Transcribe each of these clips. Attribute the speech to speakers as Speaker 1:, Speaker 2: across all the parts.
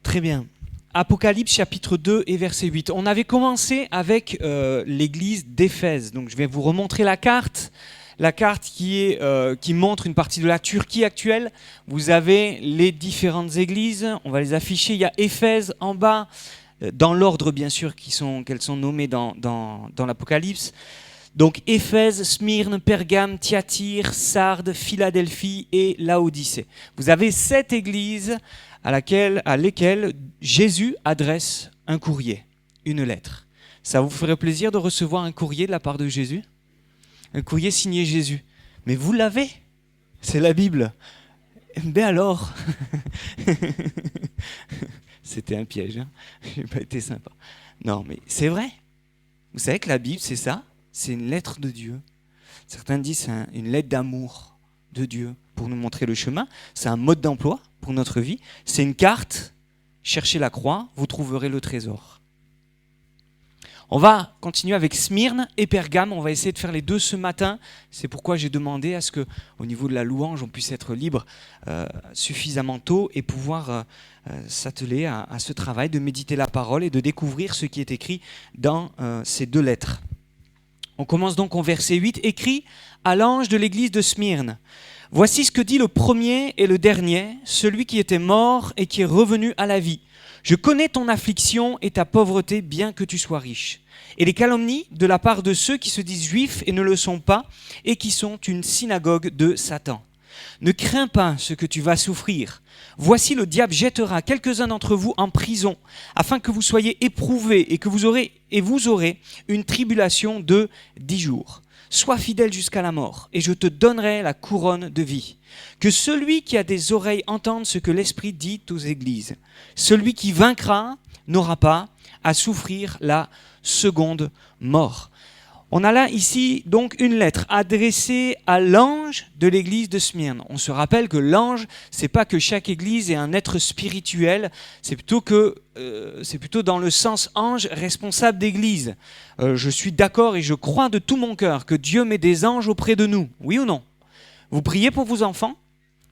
Speaker 1: Très bien. Apocalypse chapitre 2 et verset 8. On avait commencé avec l'église d'Éphèse. Donc je vais vous remontrer la carte. La carte qui montre une partie de la Turquie actuelle. Vous avez les différentes églises. On va les afficher. Il y a Éphèse en bas, dans l'ordre bien sûr qu'elles sont nommées dans l'Apocalypse. Donc Éphèse, Smyrne, Pergame, Thyatire, Sardes, Philadelphie et Laodicée. Vous avez 7 églises à lesquelles Jésus adresse un courrier, une lettre. Ça vous ferait plaisir de recevoir un courrier de la part de Jésus ? Un courrier signé Jésus. Mais vous l'avez, c'est la Bible. Ben alors, c'était un piège, hein. J'ai pas été sympa. Non, mais c'est vrai. Vous savez que la Bible, c'est ça ? C'est une lettre de Dieu. Certains disent c'est une lettre d'amour de Dieu pour nous montrer le chemin. C'est un mode d'emploi pour notre vie. C'est une carte. Cherchez la croix, vous trouverez le trésor. On va continuer avec Smyrne et Pergame. On va essayer de faire les deux ce matin. C'est pourquoi j'ai demandé à ce qu'au niveau de la louange, on puisse être libre suffisamment tôt et pouvoir s'atteler à ce travail de méditer la parole et de découvrir ce qui est écrit dans ces deux lettres. On commence donc au verset 8, écrit à l'ange de l'église de Smyrne. Voici ce que dit le premier et le dernier, celui qui était mort et qui est revenu à la vie. Je connais ton affliction et ta pauvreté, bien que tu sois riche. Et les calomnies de la part de ceux qui se disent juifs et ne le sont pas, et qui sont une synagogue de Satan. Ne crains pas ce que tu vas souffrir. Voici le diable jettera quelques-uns d'entre vous en prison, afin que vous soyez éprouvés et que vous aurez une tribulation de 10 jours. Sois fidèle jusqu'à la mort, et je te donnerai la couronne de vie. Que celui qui a des oreilles entende ce que l'Esprit dit aux églises. Celui qui vaincra n'aura pas à souffrir la seconde mort. On a là ici donc une lettre adressée à l'ange de l'église de Smyrne. On se rappelle que l'ange, c'est pas que chaque église est un être spirituel, c'est plutôt dans le sens ange responsable d'église. Je suis d'accord et je crois de tout mon cœur que Dieu met des anges auprès de nous. Oui ou non ? Vous priez pour vos enfants ?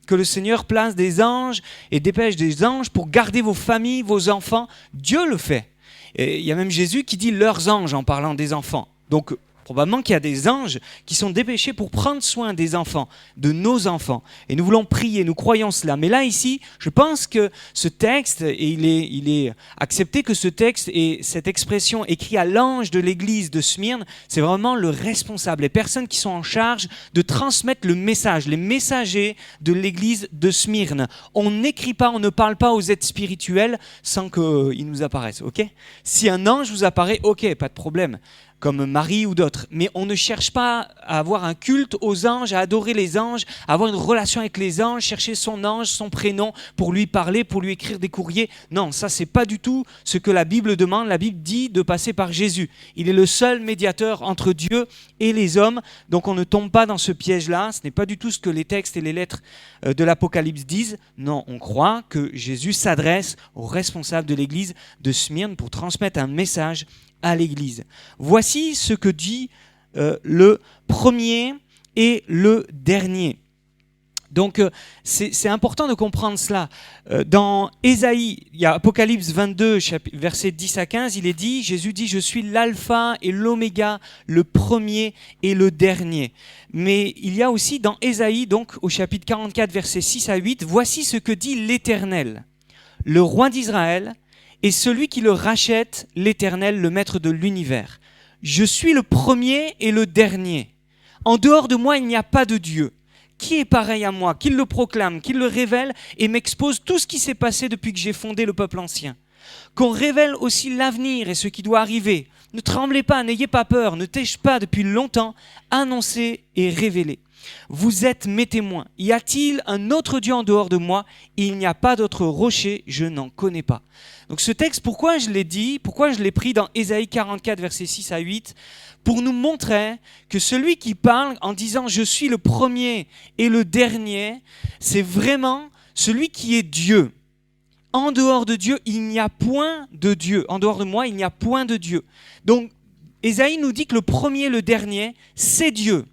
Speaker 1: Que le Seigneur place des anges et dépêche des anges pour garder vos familles, vos enfants. Dieu le fait. Et il y a même Jésus qui dit leurs anges en parlant des enfants. Donc, probablement qu'il y a des anges qui sont dépêchés pour prendre soin des enfants, de nos enfants. Et nous voulons prier, nous croyons cela. Mais là, ici, je pense que ce texte, et il est accepté que ce texte et cette expression écrite à l'ange de l'église de Smyrne, c'est vraiment le responsable, les personnes qui sont en charge de transmettre le message, les messagers de l'église de Smyrne. On n'écrit pas, on ne parle pas aux êtres spirituels sans qu'ils nous apparaissent, ok ? Si un ange vous apparaît, ok, pas de problème, comme Marie ou d'autres. Mais on ne cherche pas à avoir un culte aux anges, à adorer les anges, à avoir une relation avec les anges, chercher son ange, son prénom pour lui parler, pour lui écrire des courriers. Non, ça c'est pas du tout ce que la Bible demande. La Bible dit de passer par Jésus. Il est le seul médiateur entre Dieu et les hommes. Donc on ne tombe pas dans ce piège-là. Ce n'est pas du tout ce que les textes et les lettres de l'Apocalypse disent. Non, on croit que Jésus s'adresse aux responsables de l'église de Smyrne pour transmettre un message à l'église. Voici ce que dit le premier et le dernier. Donc c'est important de comprendre cela. Dans Ésaïe, il y a Apocalypse 22, versets 10 à 15, il est dit, Jésus dit, je suis l'alpha et l'oméga, le premier et le dernier. Mais il y a aussi dans Ésaïe, donc au chapitre 44, versets 6 à 8, voici ce que dit l'Éternel, le roi d'Israël, et celui qui le rachète, l'Éternel, le maître de l'univers. Je suis le premier et le dernier. En dehors de moi, il n'y a pas de Dieu. Qui est pareil à moi, qui le proclame, qui le révèle et m'expose tout ce qui s'est passé depuis que j'ai fondé le peuple ancien. Qu'on révèle aussi l'avenir et ce qui doit arriver. Ne tremblez pas, n'ayez pas peur, ne t'ai-je pas depuis longtemps annoncé et révélé. Vous êtes mes témoins. Y a-t-il un autre Dieu en dehors de moi ? Il n'y a pas d'autre rocher, je n'en connais pas. Donc ce texte, pourquoi je l'ai pris dans Ésaïe 44, versets 6 à 8 ? Pour nous montrer que celui qui parle en disant « je suis le premier et le dernier », c'est vraiment celui qui est Dieu. En dehors de Dieu, il n'y a point de Dieu. En dehors de moi, il n'y a point de Dieu. Donc Ésaïe nous dit que le premier et le dernier, c'est Dieu.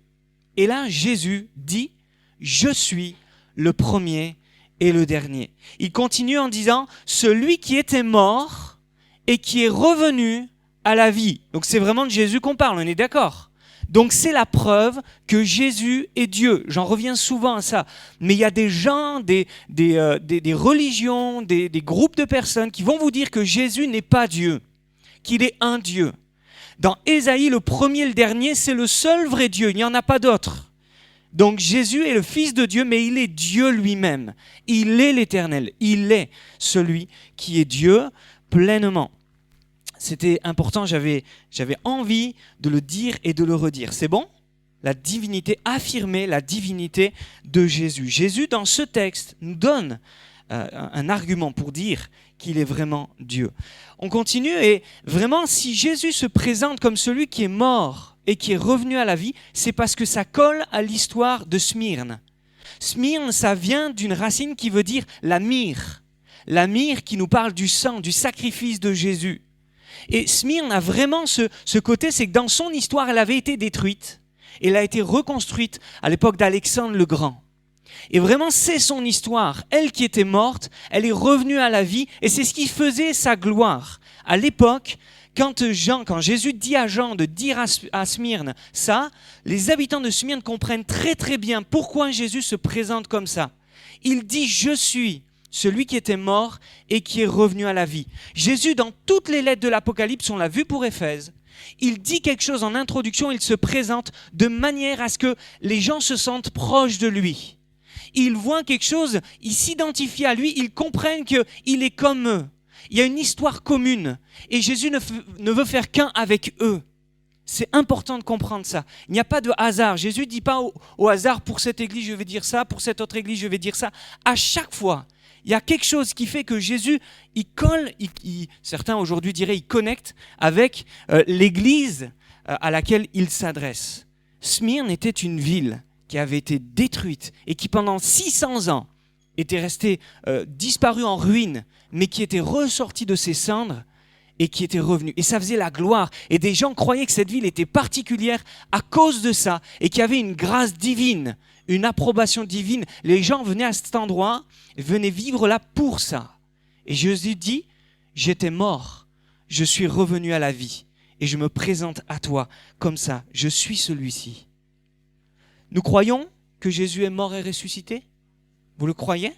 Speaker 1: Et là, Jésus dit « je suis le premier et le dernier. Il continue en disant « Celui qui était mort et qui est revenu à la vie ». Donc c'est vraiment de Jésus qu'on parle, on est d'accord ? Donc c'est la preuve que Jésus est Dieu. J'en reviens souvent à ça. Mais il y a des gens, des religions, des groupes de personnes qui vont vous dire que Jésus n'est pas Dieu, qu'il est un Dieu. Dans Ésaïe, le premier et le dernier, c'est le seul vrai Dieu. Il n'y en a pas d'autre. Donc Jésus est le Fils de Dieu, mais il est Dieu lui-même. Il est l'Éternel. Il est celui qui est Dieu pleinement. C'était important, j'avais envie de le dire et de le redire. C'est bon ? La divinité, affirmer la divinité de Jésus. Jésus, dans ce texte, nous donne un argument pour dire qu'il est vraiment Dieu. On continue et vraiment, si Jésus se présente comme celui qui est mort et qui est revenu à la vie, c'est parce que ça colle à l'histoire de Smyrne. Smyrne, ça vient d'une racine qui veut dire la myrrhe. La myrrhe qui nous parle du sang, du sacrifice de Jésus. Et Smyrne a vraiment ce côté, c'est que dans son histoire, elle avait été détruite et elle a été reconstruite à l'époque d'Alexandre le Grand. Et vraiment, c'est son histoire. Elle qui était morte, elle est revenue à la vie et c'est ce qui faisait sa gloire. À l'époque, quand Jésus dit à Jean de dire à Smyrne ça, les habitants de Smyrne comprennent très très bien pourquoi Jésus se présente comme ça. Il dit « Je suis ». Celui qui était mort et qui est revenu à la vie. Jésus, dans toutes les lettres de l'Apocalypse, on l'a vu pour Éphèse, il dit quelque chose en introduction, il se présente de manière à ce que les gens se sentent proches de lui. Ils voient quelque chose, ils s'identifient à lui, ils comprennent qu'il est comme eux. Il y a une histoire commune et Jésus ne veut faire qu'un avec eux. C'est important de comprendre ça. Il n'y a pas de hasard. Jésus ne dit pas au hasard, pour cette église je vais dire ça, pour cette autre église je vais dire ça. À chaque fois, il y a quelque chose qui fait que Jésus, il colle, certains aujourd'hui diraient, il connecte avec l'église à laquelle il s'adresse. Smyrne était une ville qui avait été détruite et qui pendant 600 ans était restée disparue en ruine, mais qui était ressortie de ses cendres et qui était revenue. Et ça faisait la gloire. Et des gens croyaient que cette ville était particulière à cause de ça et qu'il y avait une grâce divine, une approbation divine. Les gens venaient à cet endroit, venaient vivre là pour ça. Et Jésus dit, j'étais mort, je suis revenu à la vie et je me présente à toi comme ça, je suis celui-ci. Nous croyons que Jésus est mort et ressuscité ? Vous le croyez ?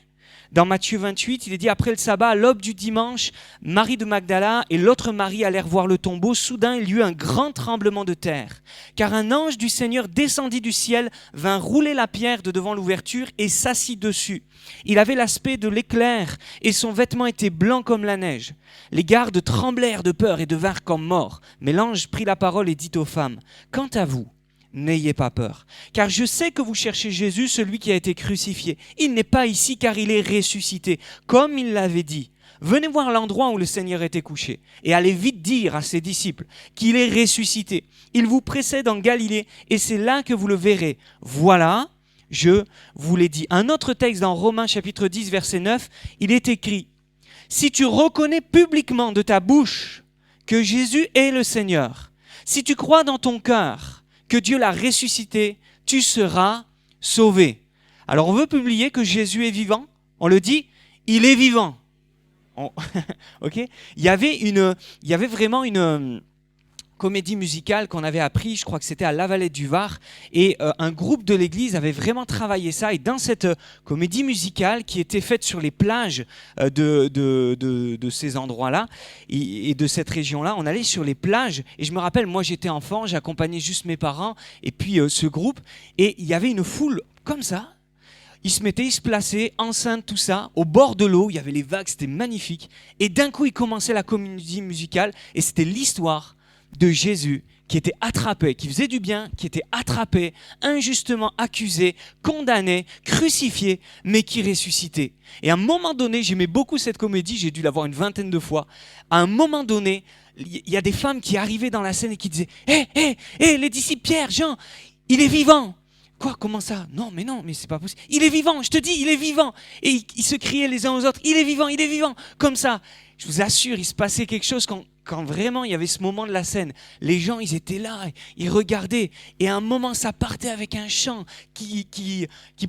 Speaker 1: Dans Matthieu 28, il est dit, après le sabbat, à l'aube du dimanche, Marie de Magdala et l'autre Marie allèrent voir le tombeau. Soudain, il y eut un grand tremblement de terre, car un ange du Seigneur descendit du ciel, vint rouler la pierre de devant l'ouverture et s'assit dessus. Il avait l'aspect de l'éclair et son vêtement était blanc comme la neige. Les gardes tremblèrent de peur et devinrent comme morts. Mais l'ange prit la parole et dit aux femmes, « Quant à vous, n'ayez pas peur, car je sais que vous cherchez Jésus, celui qui a été crucifié. Il n'est pas ici car il est ressuscité, comme il l'avait dit. Venez voir l'endroit où le Seigneur était couché et allez vite dire à ses disciples qu'il est ressuscité. Il vous précède en Galilée et c'est là que vous le verrez. Voilà, je vous l'ai dit. » Un autre texte dans Romains chapitre 10, verset 9, il est écrit « Si tu reconnais publiquement de ta bouche que Jésus est le Seigneur, si tu crois dans ton cœur que Dieu l'a ressuscité, tu seras sauvé. » Alors on veut publier que Jésus est vivant. On le dit, il est vivant. Ok ? Il y avait vraiment une comédie musicale qu'on avait appris, je crois que c'était à La Valette du Var, et un groupe de l'église avait vraiment travaillé ça. Et dans cette comédie musicale qui était faite sur les plages de ces endroits-là et de cette région-là, on allait sur les plages. Et je me rappelle, moi j'étais enfant, j'accompagnais juste mes parents et puis ce groupe. Et il y avait une foule comme ça. Ils se plaçaient, enceintes, tout ça, au bord de l'eau. Il y avait les vagues, c'était magnifique. Et d'un coup, ils commençaient la comédie musicale et c'était l'histoire de Jésus qui était attrapé, qui faisait du bien, qui était attrapé, injustement accusé, condamné, crucifié, mais qui ressuscitait. Et à un moment donné, j'aimais beaucoup cette comédie, j'ai dû la voir une 20aine de fois. À un moment donné, il y a des femmes qui arrivaient dans la scène et qui disaient « Hé, les disciples Pierre, Jean, il est vivant !» Quoi, comment ça ? Non, mais c'est pas possible. Il est vivant, je te dis, il est vivant. Et ils se criaient les uns aux autres, il est vivant, comme ça. Je vous assure, il se passait quelque chose quand quand vraiment il y avait ce moment de la scène, les gens, ils étaient là, ils regardaient, et à un moment, ça partait avec un chant qui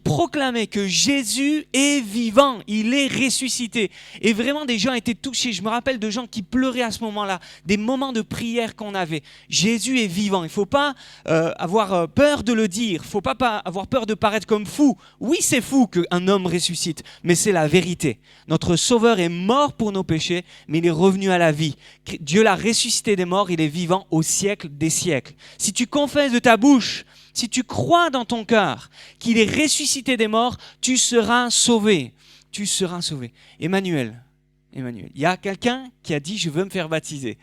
Speaker 1: proclamait que Jésus est vivant, il est ressuscité. Et vraiment, des gens étaient touchés. Je me rappelle de gens qui pleuraient à ce moment-là, des moments de prière qu'on avait. Jésus est vivant. Il ne faut pas avoir peur de le dire, il ne faut pas avoir peur de paraître comme fou. Oui, c'est fou qu'un homme ressuscite, mais c'est la vérité. Notre Sauveur est mort pour nos péchés, mais il est revenu à la vie. Dieu l'a ressuscité des morts, il est vivant au siècle des siècles. Si tu confesses de ta bouche, si tu crois dans ton cœur qu'il est ressuscité des morts, tu seras sauvé. Tu seras sauvé. Emmanuel, il y a quelqu'un qui a dit « je veux me faire baptiser ».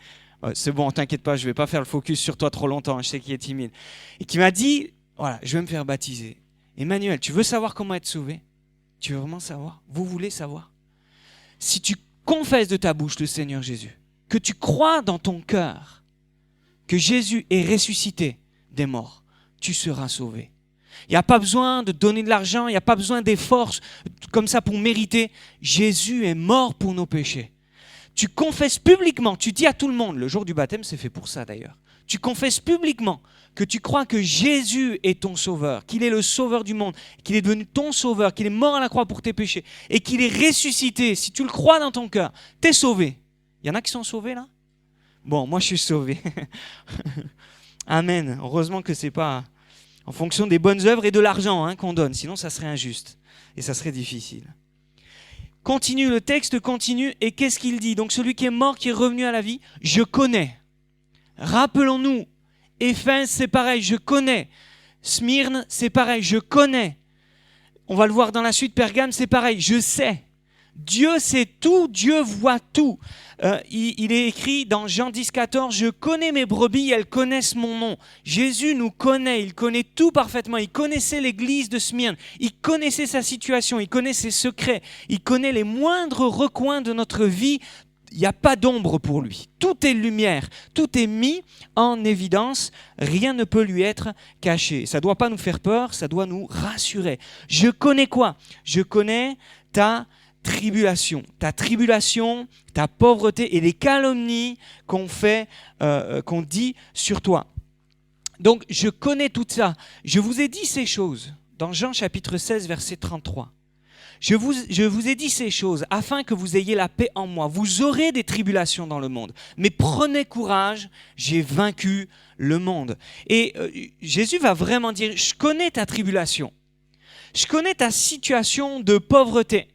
Speaker 1: C'est bon, t'inquiète pas, je ne vais pas faire le focus sur toi trop longtemps, je sais qu'il est timide. Et qui m'a dit « voilà, je veux me faire baptiser ». Emmanuel, tu veux savoir comment être sauvé? Tu veux vraiment savoir? Vous voulez savoir? Si tu confesses de ta bouche le Seigneur Jésus, que tu crois dans ton cœur que Jésus est ressuscité des morts, tu seras sauvé. Il n'y a pas besoin de donner de l'argent, il n'y a pas besoin d'efforts comme ça pour mériter. Jésus est mort pour nos péchés. Tu confesses publiquement, tu dis à tout le monde, le jour du baptême c'est fait pour ça d'ailleurs, tu confesses publiquement que tu crois que Jésus est ton sauveur, qu'il est le sauveur du monde, qu'il est devenu ton sauveur, qu'il est mort à la croix pour tes péchés et qu'il est ressuscité. Si tu le crois dans ton cœur, t'es sauvé. Il y en a qui sont sauvés là? Bon, moi je suis sauvé. Amen. Heureusement que c'est pas en fonction des bonnes œuvres et de l'argent qu'on donne, sinon ça serait injuste et ça serait difficile. Continue, le texte continue, et qu'est-ce qu'il dit? Donc celui qui est mort, qui est revenu à la vie, je connais. Rappelons-nous, Éphèse, c'est pareil, je connais. Smyrne, c'est pareil, je connais. On va le voir dans la suite, Pergame, c'est pareil, je sais. Dieu sait tout, Dieu voit tout. Il est écrit dans Jean 10, 14, « Je connais mes brebis, elles connaissent mon nom. » Jésus nous connaît, il connaît tout parfaitement. Il connaissait l'église de Smyrne, il connaissait sa situation, il connaît ses secrets, il connaît les moindres recoins de notre vie. Il n'y a pas d'ombre pour lui. Tout est lumière, tout est mis en évidence, rien ne peut lui être caché. Ça ne doit pas nous faire peur, ça doit nous rassurer. Je connais quoi? Je connais ta tribulation, ta pauvreté et les calomnies qu'on dit sur toi. Donc, je connais tout ça. Je vous ai dit ces choses dans Jean chapitre 16, verset 33. Je vous ai dit ces choses afin que vous ayez la paix en moi. Vous aurez des tribulations dans le monde, mais prenez courage, j'ai vaincu le monde. Et Jésus va vraiment dire, je connais ta tribulation, je connais ta situation de pauvreté.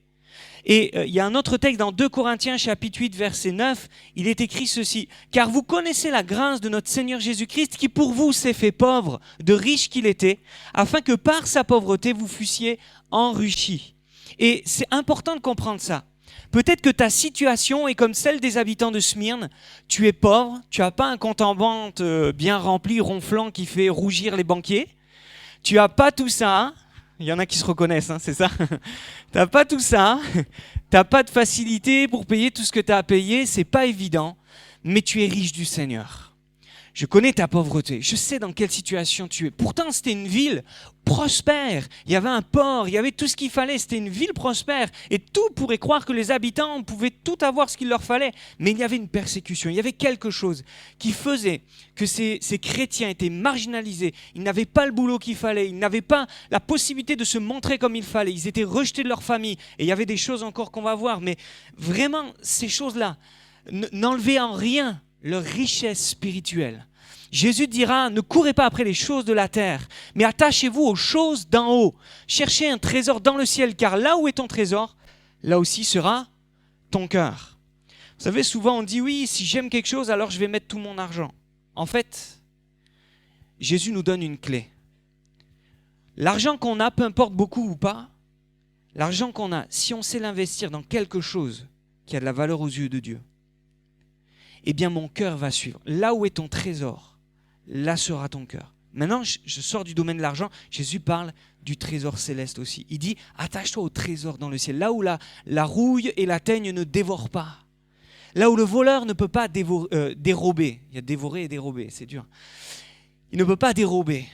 Speaker 1: Et il y a un autre texte dans 2 Corinthiens chapitre 8 verset 9, il est écrit ceci, « Car vous connaissez la grâce de notre Seigneur Jésus-Christ qui pour vous s'est fait pauvre, de riche qu'il était, afin que par sa pauvreté vous fussiez enrichis. » Et c'est important de comprendre ça. Peut-être que ta situation est comme celle des habitants de Smyrne. Tu es pauvre, tu n'as pas un compte en banque bien rempli, ronflant, qui fait rougir les banquiers. Tu n'as pas tout ça. Il y en a qui se reconnaissent, c'est ça. Tu n'as pas tout ça. Tu n'as pas de facilité pour payer tout ce que tu as à payer. Ce n'est pas évident. Mais tu es riche du Seigneur. Je connais ta pauvreté, je sais dans quelle situation tu es. Pourtant, c'était une ville prospère. Il y avait un port, il y avait tout ce qu'il fallait. C'était une ville prospère. Et tout pourrait croire que les habitants pouvaient tout avoir ce qu'il leur fallait. Mais il y avait une persécution, il y avait quelque chose qui faisait que ces chrétiens étaient marginalisés. Ils n'avaient pas le boulot qu'il fallait. Ils n'avaient pas la possibilité de se montrer comme il fallait. Ils étaient rejetés de leur famille. Et il y avait des choses encore qu'on va voir. Mais vraiment, ces choses-là, n'enlevaient en rien leur richesse spirituelle. Jésus dira, ne courez pas après les choses de la terre, mais attachez-vous aux choses d'en haut. Cherchez un trésor dans le ciel, car là où est ton trésor, là aussi sera ton cœur. Vous savez, souvent on dit, oui, si j'aime quelque chose, alors je vais mettre tout mon argent. En fait, Jésus nous donne une clé. L'argent qu'on a, peu importe beaucoup ou pas, l'argent qu'on a, si on sait l'investir dans quelque chose qui a de la valeur aux yeux de Dieu, eh bien mon cœur va suivre. Là où est ton trésor, là sera ton cœur. Maintenant, je sors du domaine de l'argent. Jésus parle du trésor céleste aussi. Il dit, attache-toi au trésor dans le ciel. Là où la rouille et la teigne ne dévorent pas. Là où le voleur ne peut pas dérober. Il y a dévorer et dérober, c'est dur. Il ne peut pas dérober.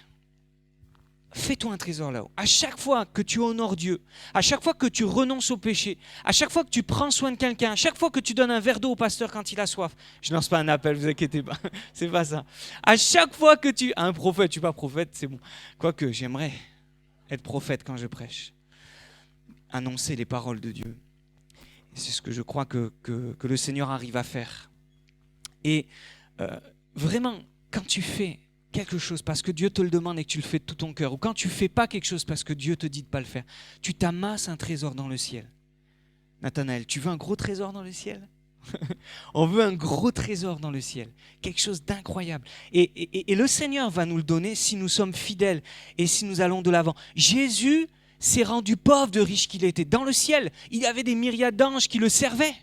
Speaker 1: Fais-toi un trésor là-haut. À chaque fois que tu honores Dieu, à chaque fois que tu renonces au péché, à chaque fois que tu prends soin de quelqu'un, à chaque fois que tu donnes un verre d'eau au pasteur quand il a soif, je lance pas un appel, vous inquiétez pas, c'est pas ça. À chaque fois que tu... Un prophète, je suis pas prophète, c'est bon. Quoique, j'aimerais être prophète quand je prêche. Annoncer les paroles de Dieu. Et c'est ce que je crois que le Seigneur arrive à faire. Et vraiment, quand tu fais quelque chose parce que Dieu te le demande et que tu le fais de tout ton cœur, ou quand tu ne fais pas quelque chose parce que Dieu te dit de ne pas le faire, tu t'amasses un trésor dans le ciel. Nathanaël, tu veux un gros trésor dans le ciel? On veut un gros trésor dans le ciel, quelque chose d'incroyable. Et le Seigneur va nous le donner si nous sommes fidèles et si nous allons de l'avant. Jésus s'est rendu pauvre de riche qu'il était. Dans le ciel, il y avait des myriades d'anges qui le servaient.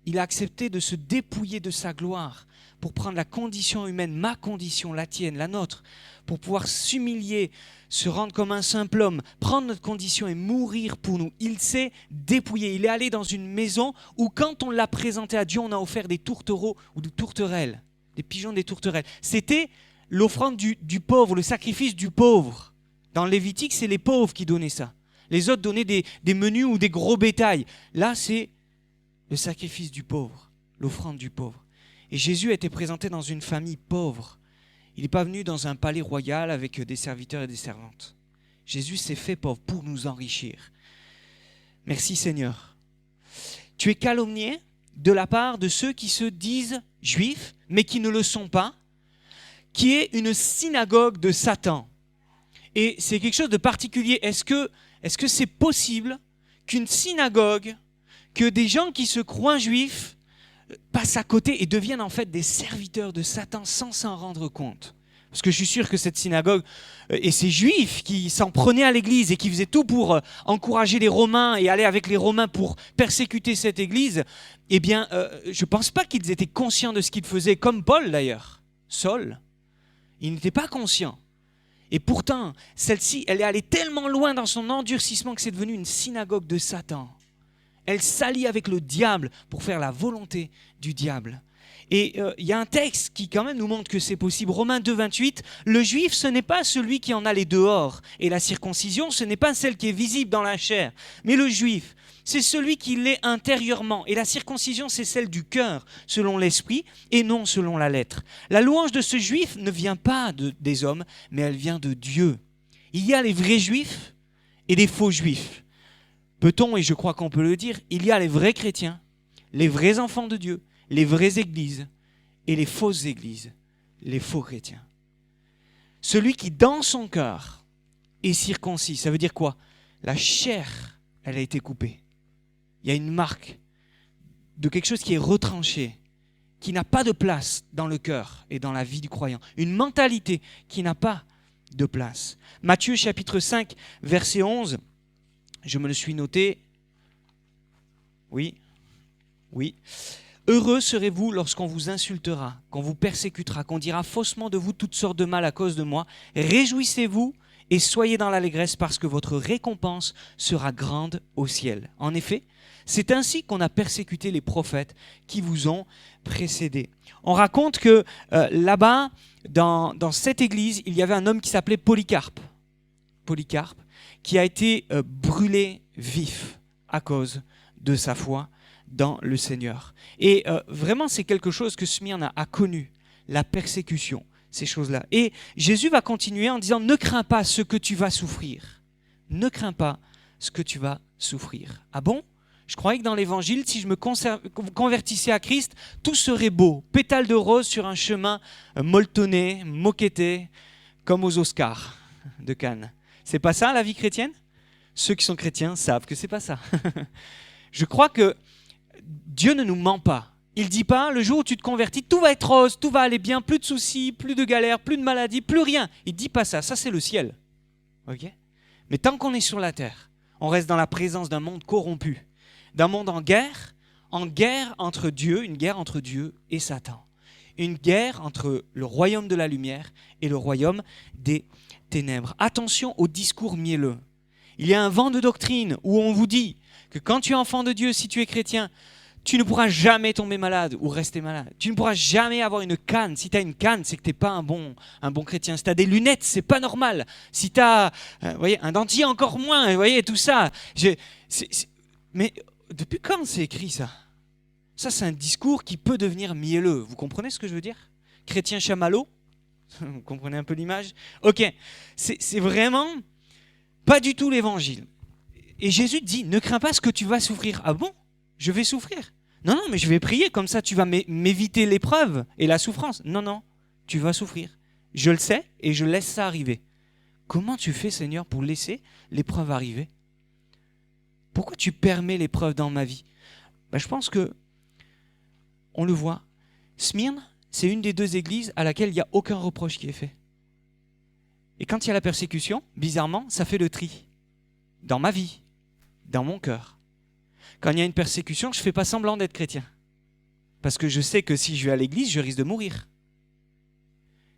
Speaker 1: Il a accepté de se dépouiller de sa gloire pour prendre la condition humaine, ma condition, la tienne, la nôtre, pour pouvoir s'humilier, se rendre comme un simple homme, prendre notre condition et mourir pour nous. Il s'est dépouillé. Il est allé dans une maison où quand on l'a présenté à Dieu, on a offert des tourtereaux ou des tourterelles, des pigeons, des tourterelles. C'était l'offrande du pauvre, le sacrifice du pauvre. Dans le Lévitique, c'est les pauvres qui donnaient ça. Les autres donnaient des menus ou des gros bétails. Là, c'est le sacrifice du pauvre, l'offrande du pauvre. Et Jésus a été présenté dans une famille pauvre. Il n'est pas venu dans un palais royal avec des serviteurs et des servantes. Jésus s'est fait pauvre pour nous enrichir. Merci Seigneur. Tu es calomnié de la part de ceux qui se disent juifs, mais qui ne le sont pas, qui est une synagogue de Satan. Et c'est quelque chose de particulier. Est-ce que c'est possible qu'une synagogue, que des gens qui se croient juifs passent à côté et deviennent en fait des serviteurs de Satan sans s'en rendre compte? Parce que je suis sûr que cette synagogue et ces juifs qui s'en prenaient à l'église et qui faisaient tout pour encourager les Romains et aller avec les Romains pour persécuter cette église, eh bien, je ne pense pas qu'ils étaient conscients de ce qu'ils faisaient, comme Paul d'ailleurs. Saul, il n'était pas conscient. Et pourtant, celle-ci, elle est allée tellement loin dans son endurcissement que c'est devenu une synagogue de Satan. Elle s'allie avec le diable pour faire la volonté du diable. Et il y a un texte qui quand même nous montre que c'est possible. Romains 2, 28, le juif, ce n'est pas celui qui en a les dehors. Et la circoncision, ce n'est pas celle qui est visible dans la chair. Mais le juif, c'est celui qui l'est intérieurement. Et la circoncision, c'est celle du cœur, selon l'esprit, et non selon la lettre. La louange de ce juif ne vient pas des hommes, mais elle vient de Dieu. Il y a les vrais juifs et les faux juifs. Peut-on, et je crois qu'on peut le dire, il y a les vrais chrétiens, les vrais enfants de Dieu, les vraies églises et les fausses églises, les faux chrétiens. Celui qui, dans son cœur, est circoncis, ça veut dire quoi? La chair, elle a été coupée. Il y a une marque de quelque chose qui est retranché, qui n'a pas de place dans le cœur et dans la vie du croyant. Une mentalité qui n'a pas de place. Matthieu chapitre 5, verset 11, je me le suis noté. Oui. Heureux serez-vous lorsqu'on vous insultera, qu'on vous persécutera, qu'on dira faussement de vous toutes sortes de mal à cause de moi. Réjouissez-vous et soyez dans l'allégresse parce que votre récompense sera grande au ciel. En effet, c'est ainsi qu'on a persécuté les prophètes qui vous ont précédés. On raconte que là-bas, dans cette église, il y avait un homme qui s'appelait Polycarpe. Polycarpe, qui a été brûlé vif à cause de sa foi dans le Seigneur. Et vraiment, c'est quelque chose que Smyrne a connu, la persécution, ces choses-là. Et Jésus va continuer en disant, ne crains pas ce que tu vas souffrir. Ne crains pas ce que tu vas souffrir. Ah bon? Je croyais que dans l'évangile, si je me convertissais à Christ, tout serait beau. Pétales de rose sur un chemin molletonné, moquetté, comme aux Oscars de Cannes. C'est pas ça la vie chrétienne? Ceux qui sont chrétiens savent que c'est pas ça. Je crois que Dieu ne nous ment pas. Il ne dit pas, le jour où tu te convertis, tout va être rose, tout va aller bien, plus de soucis, plus de galères, plus de maladies, plus rien. Il ne dit pas ça, ça c'est le ciel. Okay? Mais tant qu'on est sur la terre, on reste dans la présence d'un monde corrompu, d'un monde en guerre entre Dieu, une guerre entre Dieu et Satan. Une guerre entre le royaume de la lumière et le royaume des ténèbres. Attention aux discours mielleux. Il y a un vent de doctrine où on vous dit que quand tu es enfant de Dieu, si tu es chrétien, Tu ne pourras jamais tomber malade ou rester malade. Tu ne pourras jamais avoir une canne. Si tu as une canne, c'est que tu n'es pas un bon chrétien. Si tu as des lunettes, c'est pas normal. Si tu as un dentier, encore moins. Vous voyez, tout ça. Mais depuis quand c'est écrit ça ? Ça, c'est un discours qui peut devenir mielleux. Vous comprenez ce que je veux dire ? Chrétien chamallow ? Vous comprenez un peu l'image ? Ok, c'est vraiment pas du tout l'évangile. Et Jésus dit, ne crains pas ce que tu vas souffrir. Ah bon ? Je vais souffrir ? Non, mais je vais prier, comme ça tu vas m'éviter l'épreuve et la souffrance. Non, tu vas souffrir. Je le sais et je laisse ça arriver. Comment tu fais, Seigneur, pour laisser l'épreuve arriver ? Pourquoi tu permets l'épreuve dans ma vie ? Je pense que, on le voit, Smyrne, c'est une des 2 églises à laquelle il n'y a aucun reproche qui est fait. Et quand il y a la persécution, bizarrement, ça fait le tri. Dans ma vie, dans mon cœur. Quand il y a une persécution, je ne fais pas semblant d'être chrétien. Parce que je sais que si je vais à l'église, je risque de mourir.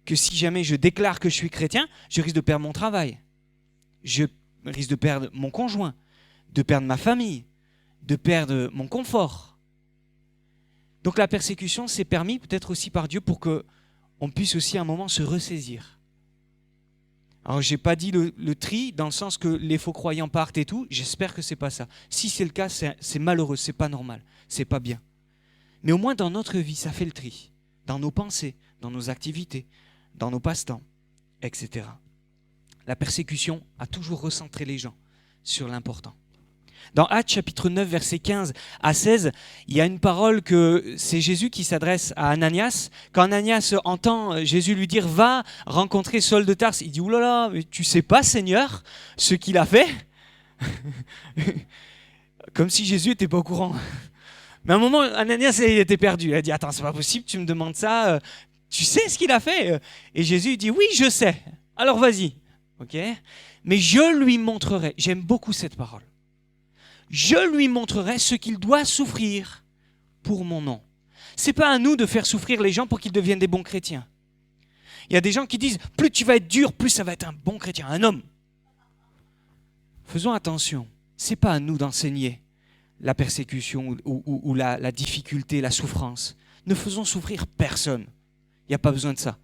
Speaker 1: Que si jamais je déclare que je suis chrétien, je risque de perdre mon travail. Je risque de perdre mon conjoint, de perdre ma famille, de perdre mon confort. Donc la persécution, c'est permis peut-être aussi par Dieu pour qu'on puisse aussi à un moment se ressaisir. Alors, je n'ai pas dit le tri dans le sens que les faux croyants partent et tout. J'espère que ce n'est pas ça. Si c'est le cas, c'est malheureux, ce n'est pas normal, ce n'est pas bien. Mais au moins dans notre vie, ça fait le tri. Dans nos pensées, dans nos activités, dans nos passe-temps, etc. La persécution a toujours recentré les gens sur l'important. Dans Actes chapitre 9, versets 15 à 16, il y a une parole que c'est Jésus qui s'adresse à Ananias. Quand Ananias entend Jésus lui dire « Va rencontrer Saul de Tarse », il dit « Oulala, mais tu sais pas, Seigneur, ce qu'il a fait ?» Comme si Jésus n'était pas au courant. Mais à un moment, Ananias il était perdu. Il a dit « Attends, c'est pas possible, tu me demandes ça, tu sais ce qu'il a fait ?» Et Jésus dit « Oui, je sais, alors vas-y. » Okay ? Mais je lui montrerai, j'aime beaucoup cette parole. Je lui montrerai ce qu'il doit souffrir pour mon nom. Ce n'est pas à nous de faire souffrir les gens pour qu'ils deviennent des bons chrétiens. Il y a des gens qui disent, plus tu vas être dur, plus ça va être un bon chrétien, un homme. Faisons attention, ce n'est pas à nous d'enseigner la persécution ou la difficulté, la souffrance. Ne faisons souffrir personne. Il n'y a pas besoin de ça.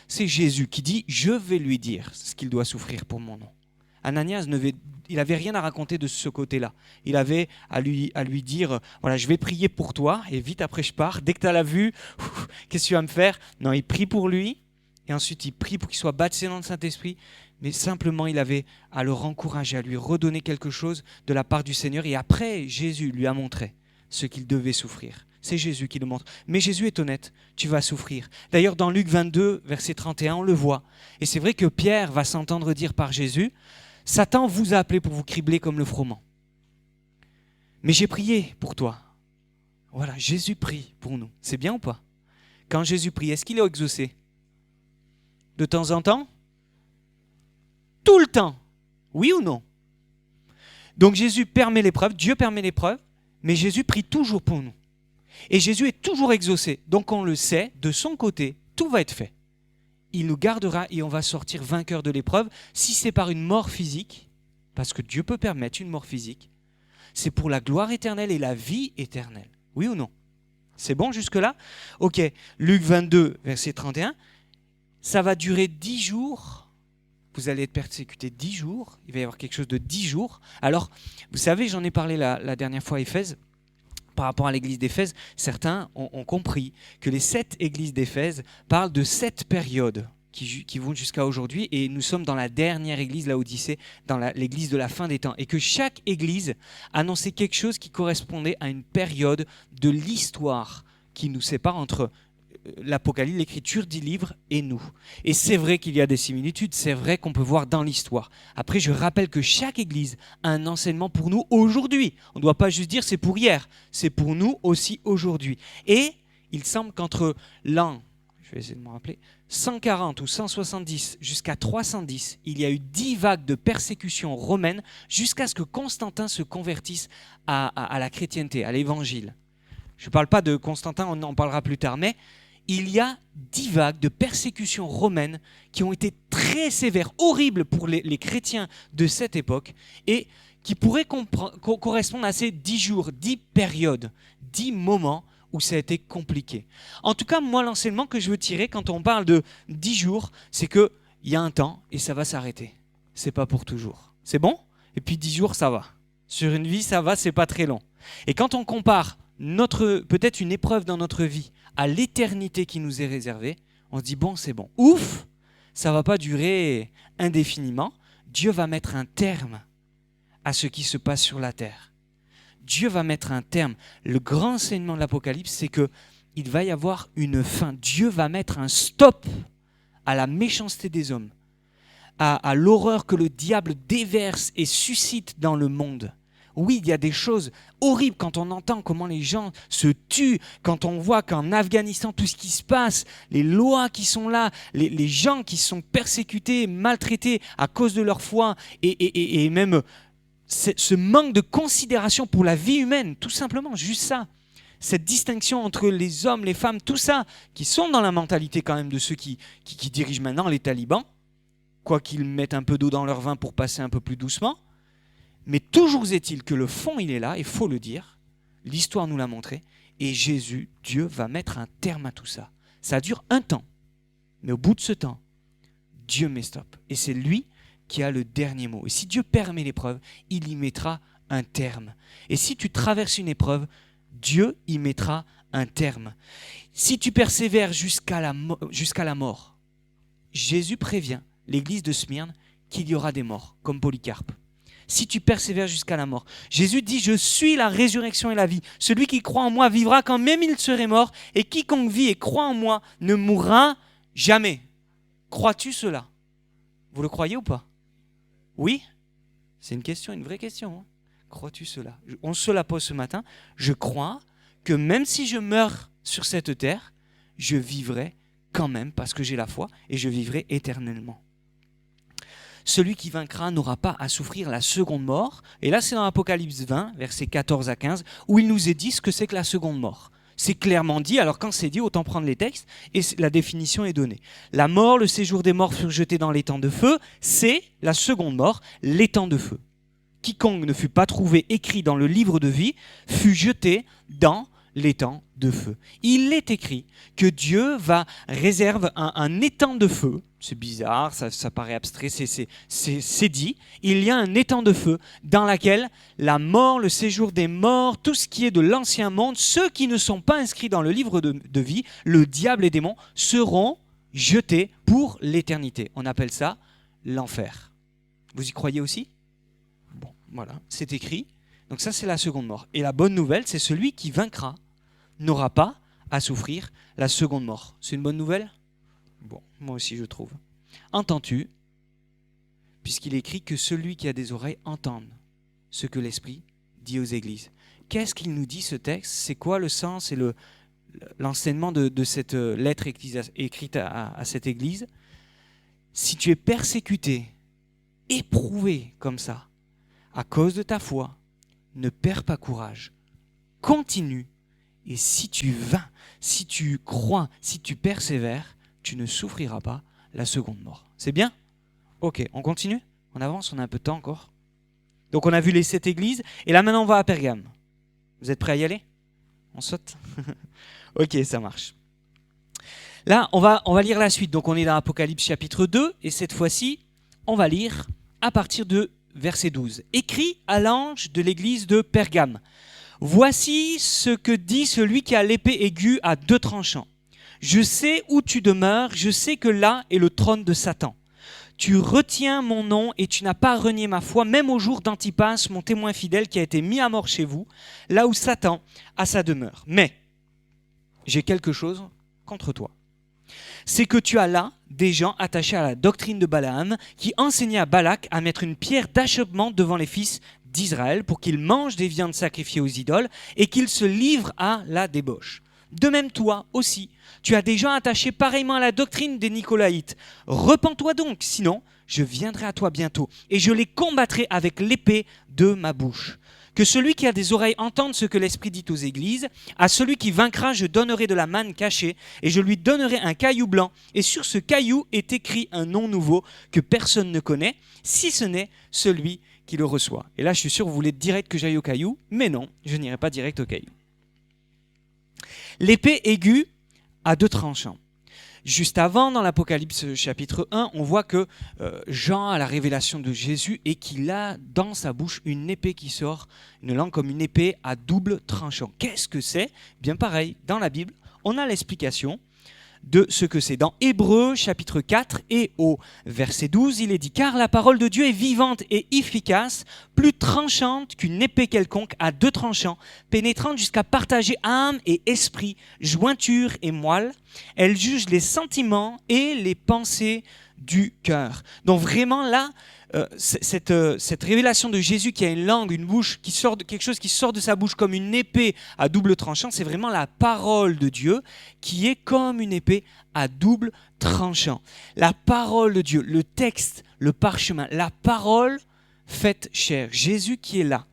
Speaker 1: C'est Jésus qui dit, je vais lui dire ce qu'il doit souffrir pour mon nom. Ananias, il n'avait rien à raconter de ce côté-là. Il avait à lui dire, voilà, je vais prier pour toi, et vite après je pars. Dès que tu as la vue, qu'est-ce que tu vas me faire ? Non, il prie pour lui, et ensuite il prie pour qu'il soit baptisé dans le Saint-Esprit, mais simplement il avait à le encourager, à lui redonner quelque chose de la part du Seigneur, et après Jésus lui a montré ce qu'il devait souffrir. C'est Jésus qui le montre. Mais Jésus est honnête, tu vas souffrir. D'ailleurs, dans Luc 22, verset 31, on le voit. Et c'est vrai que Pierre va s'entendre dire par Jésus, Satan vous a appelé pour vous cribler comme le froment. Mais j'ai prié pour toi. Voilà, Jésus prie pour nous. C'est bien ou pas ? Quand Jésus prie, est-ce qu'il est exaucé ? De temps en temps ? Tout le temps. Oui ou non ? Donc Jésus permet l'épreuve, Dieu permet l'épreuve, mais Jésus prie toujours pour nous. Et Jésus est toujours exaucé. Donc on le sait, de son côté, tout va être fait. Il nous gardera et on va sortir vainqueur de l'épreuve. Si c'est par une mort physique, parce que Dieu peut permettre une mort physique, c'est pour la gloire éternelle et la vie éternelle. Oui ou non ? C'est bon jusque-là ? Ok, Luc 22, verset 31, ça va durer 10 jours. Vous allez être persécuté 10 jours. Il va y avoir quelque chose de 10 jours. Alors, vous savez, j'en ai parlé la dernière fois à Éphèse. Par rapport à l'église d'Éphèse, certains ont compris que les 7 églises d'Éphèse parlent de 7 périodes qui vont jusqu'à aujourd'hui, et nous sommes dans la dernière église, la Odyssée, dans l'église de la fin des temps, et que chaque église annonçait quelque chose qui correspondait à une période de l'histoire qui nous sépare entre l'Apocalypse, l'écriture du livre et nous. Et c'est vrai qu'il y a des similitudes, c'est vrai qu'on peut voir dans l'histoire. Après, je rappelle que chaque église a un enseignement pour nous aujourd'hui. On ne doit pas juste dire c'est pour hier, c'est pour nous aussi aujourd'hui. Et il semble qu'entre l'an, je vais essayer de me rappeler, 140 ou 170 jusqu'à 310, il y a eu 10 vagues de persécution romaine jusqu'à ce que Constantin se convertisse à la chrétienté, à l'évangile. Je ne parle pas de Constantin, on en parlera plus tard, mais il y a 10 vagues de persécutions romaines qui ont été très sévères, horribles pour les chrétiens de cette époque et qui pourrait correspondre à ces 10 jours, 10 périodes, 10 moments où ça a été compliqué. En tout cas, moi, l'enseignement que je veux tirer quand on parle de 10 jours, c'est qu'il y a un temps et ça va s'arrêter. C'est pas pour toujours. C'est bon ? Et puis 10 jours, ça va. Sur une vie, ça va, c'est pas très long. Et quand on compare peut-être une épreuve dans notre vie à l'éternité qui nous est réservée, on se dit bon, c'est bon. Ouf, ça va pas durer indéfiniment. Dieu va mettre un terme à ce qui se passe sur la terre. Dieu va mettre un terme. Le grand enseignement de l'Apocalypse, c'est qu'il va y avoir une fin. Dieu va mettre un stop à la méchanceté des hommes, à l'horreur que le diable déverse et suscite dans le monde. Oui, il y a des choses horribles quand on entend comment les gens se tuent, quand on voit qu'en Afghanistan, tout ce qui se passe, les lois qui sont là, les gens qui sont persécutés, maltraités à cause de leur foi, et même ce manque de considération pour la vie humaine, tout simplement, juste ça. Cette distinction entre les hommes, les femmes, tout ça, qui sont dans la mentalité quand même de ceux qui dirigent maintenant les talibans, quoi qu'ils mettent un peu d'eau dans leur vin pour passer un peu plus doucement. Mais toujours est-il que le fond, il est là, il faut le dire. L'histoire nous l'a montré. Et Jésus, Dieu, va mettre un terme à tout ça. Ça dure un temps. Mais au bout de ce temps, Dieu met stop. Et c'est lui qui a le dernier mot. Et si Dieu permet l'épreuve, il y mettra un terme. Et si tu traverses une épreuve, Dieu y mettra un terme. Si tu persévères jusqu'à la mort, Jésus prévient l'église de Smyrne qu'il y aura des morts, comme Polycarpe. Si tu persévères jusqu'à la mort. Jésus dit, je suis la résurrection et la vie. Celui qui croit en moi vivra quand même il serait mort, et quiconque vit et croit en moi ne mourra jamais. Crois-tu cela ? Vous le croyez ou pas ? Oui ? C'est une question, une vraie question. Hein ? Crois-tu cela ? On se la pose ce matin. Je crois que même si je meurs sur cette terre, je vivrai quand même parce que j'ai la foi et je vivrai éternellement. Celui qui vaincra n'aura pas à souffrir la seconde mort. Et là, c'est dans Apocalypse 20, versets 14 à 15, où il nous est dit ce que c'est que la seconde mort. C'est clairement dit, alors quand c'est dit, autant prendre les textes, et la définition est donnée. La mort, le séjour des morts furent jetés dans l'étang de feu, c'est la seconde mort, l'étang de feu. Quiconque ne fut pas trouvé écrit dans le livre de vie fut jeté dans l'étang de feu. Il est écrit que Dieu réserve un étang de feu. C'est bizarre, ça paraît abstrait, c'est dit. Il y a un étang de feu dans lequel la mort, le séjour des morts, tout ce qui est de l'ancien monde, ceux qui ne sont pas inscrits dans le livre de vie, le diable et les démons, seront jetés pour l'éternité. On appelle ça l'enfer. Vous y croyez aussi ? Bon, voilà, c'est écrit. Donc ça, c'est la seconde mort. Et la bonne nouvelle, c'est celui qui vaincra n'aura pas à souffrir la seconde mort. C'est une bonne nouvelle ? Bon, moi aussi je trouve. Entends-tu, puisqu'il est écrit que celui qui a des oreilles entende ce que l'Esprit dit aux églises. Qu'est-ce qu'il nous dit ce texte ? C'est quoi le sens et l'enseignement de cette lettre écrite à cette église ? Si tu es persécuté, éprouvé comme ça, à cause de ta foi, ne perds pas courage. Continue. Et si tu vins, si tu crois, si tu persévères, tu ne souffriras pas la seconde mort. C'est bien ? Ok, on continue ? On avance, on a un peu de temps encore. Donc on a vu les 7 églises, et là maintenant on va à Pergame. Vous êtes prêts à y aller ? On saute ? Ok, ça marche. Là, on va lire la suite. Donc on est dans Apocalypse chapitre 2, et cette fois-ci, on va lire à partir de verset 12. Écrit à l'ange de l'église de Pergame. Voici ce que dit celui qui a l'épée aiguë à 2 tranchants. Je sais où tu demeures, je sais que là est le trône de Satan. Tu retiens mon nom et tu n'as pas renié ma foi, même au jour d'Antipas, mon témoin fidèle qui a été mis à mort chez vous, là où Satan a sa demeure. Mais j'ai quelque chose contre toi. C'est que tu as là des gens attachés à la doctrine de Balaam qui enseignaient à Balak à mettre une pierre d'achoppement devant les fils d'Israël pour qu'ils mangent des viandes sacrifiées aux idoles et qu'ils se livrent à la débauche. De même toi aussi, tu as des gens attachés pareillement à la doctrine des Nicolaïtes. Repens-toi donc, sinon je viendrai à toi bientôt et je les combattrai avec l'épée de ma bouche. Que celui qui a des oreilles entende ce que l'Esprit dit aux églises. À celui qui vaincra, je donnerai de la manne cachée et je lui donnerai un caillou blanc. Et sur ce caillou est écrit un nom nouveau que personne ne connaît, si ce n'est celui qui le reçoit. Et là, je suis sûr, vous voulez direct que j'aille au caillou, mais non, je n'irai pas direct au caillou. L'épée aiguë a 2 tranchants. Juste avant, dans l'Apocalypse chapitre 1, on voit que Jean a la révélation de Jésus et qu'il a dans sa bouche une épée qui sort, une langue comme une épée à double tranchant. Qu'est-ce que c'est ? Bien pareil, dans la Bible, on a l'explication de ce que c'est. Dans Hébreux chapitre 4 et au verset 12, il est dit « Car la parole de Dieu est vivante et efficace, plus tranchante qu'une épée quelconque à 2 tranchants, pénétrante jusqu'à partager âme et esprit, jointure et moelle. Elle juge les sentiments et les pensées du cœur. » Donc vraiment là, cette révélation de Jésus qui a une langue, une bouche, quelque chose qui sort de sa bouche comme une épée à double tranchant, c'est vraiment la parole de Dieu qui est comme une épée à double tranchant. La parole de Dieu, le texte, le parchemin, la parole faite chair. Jésus qui est là.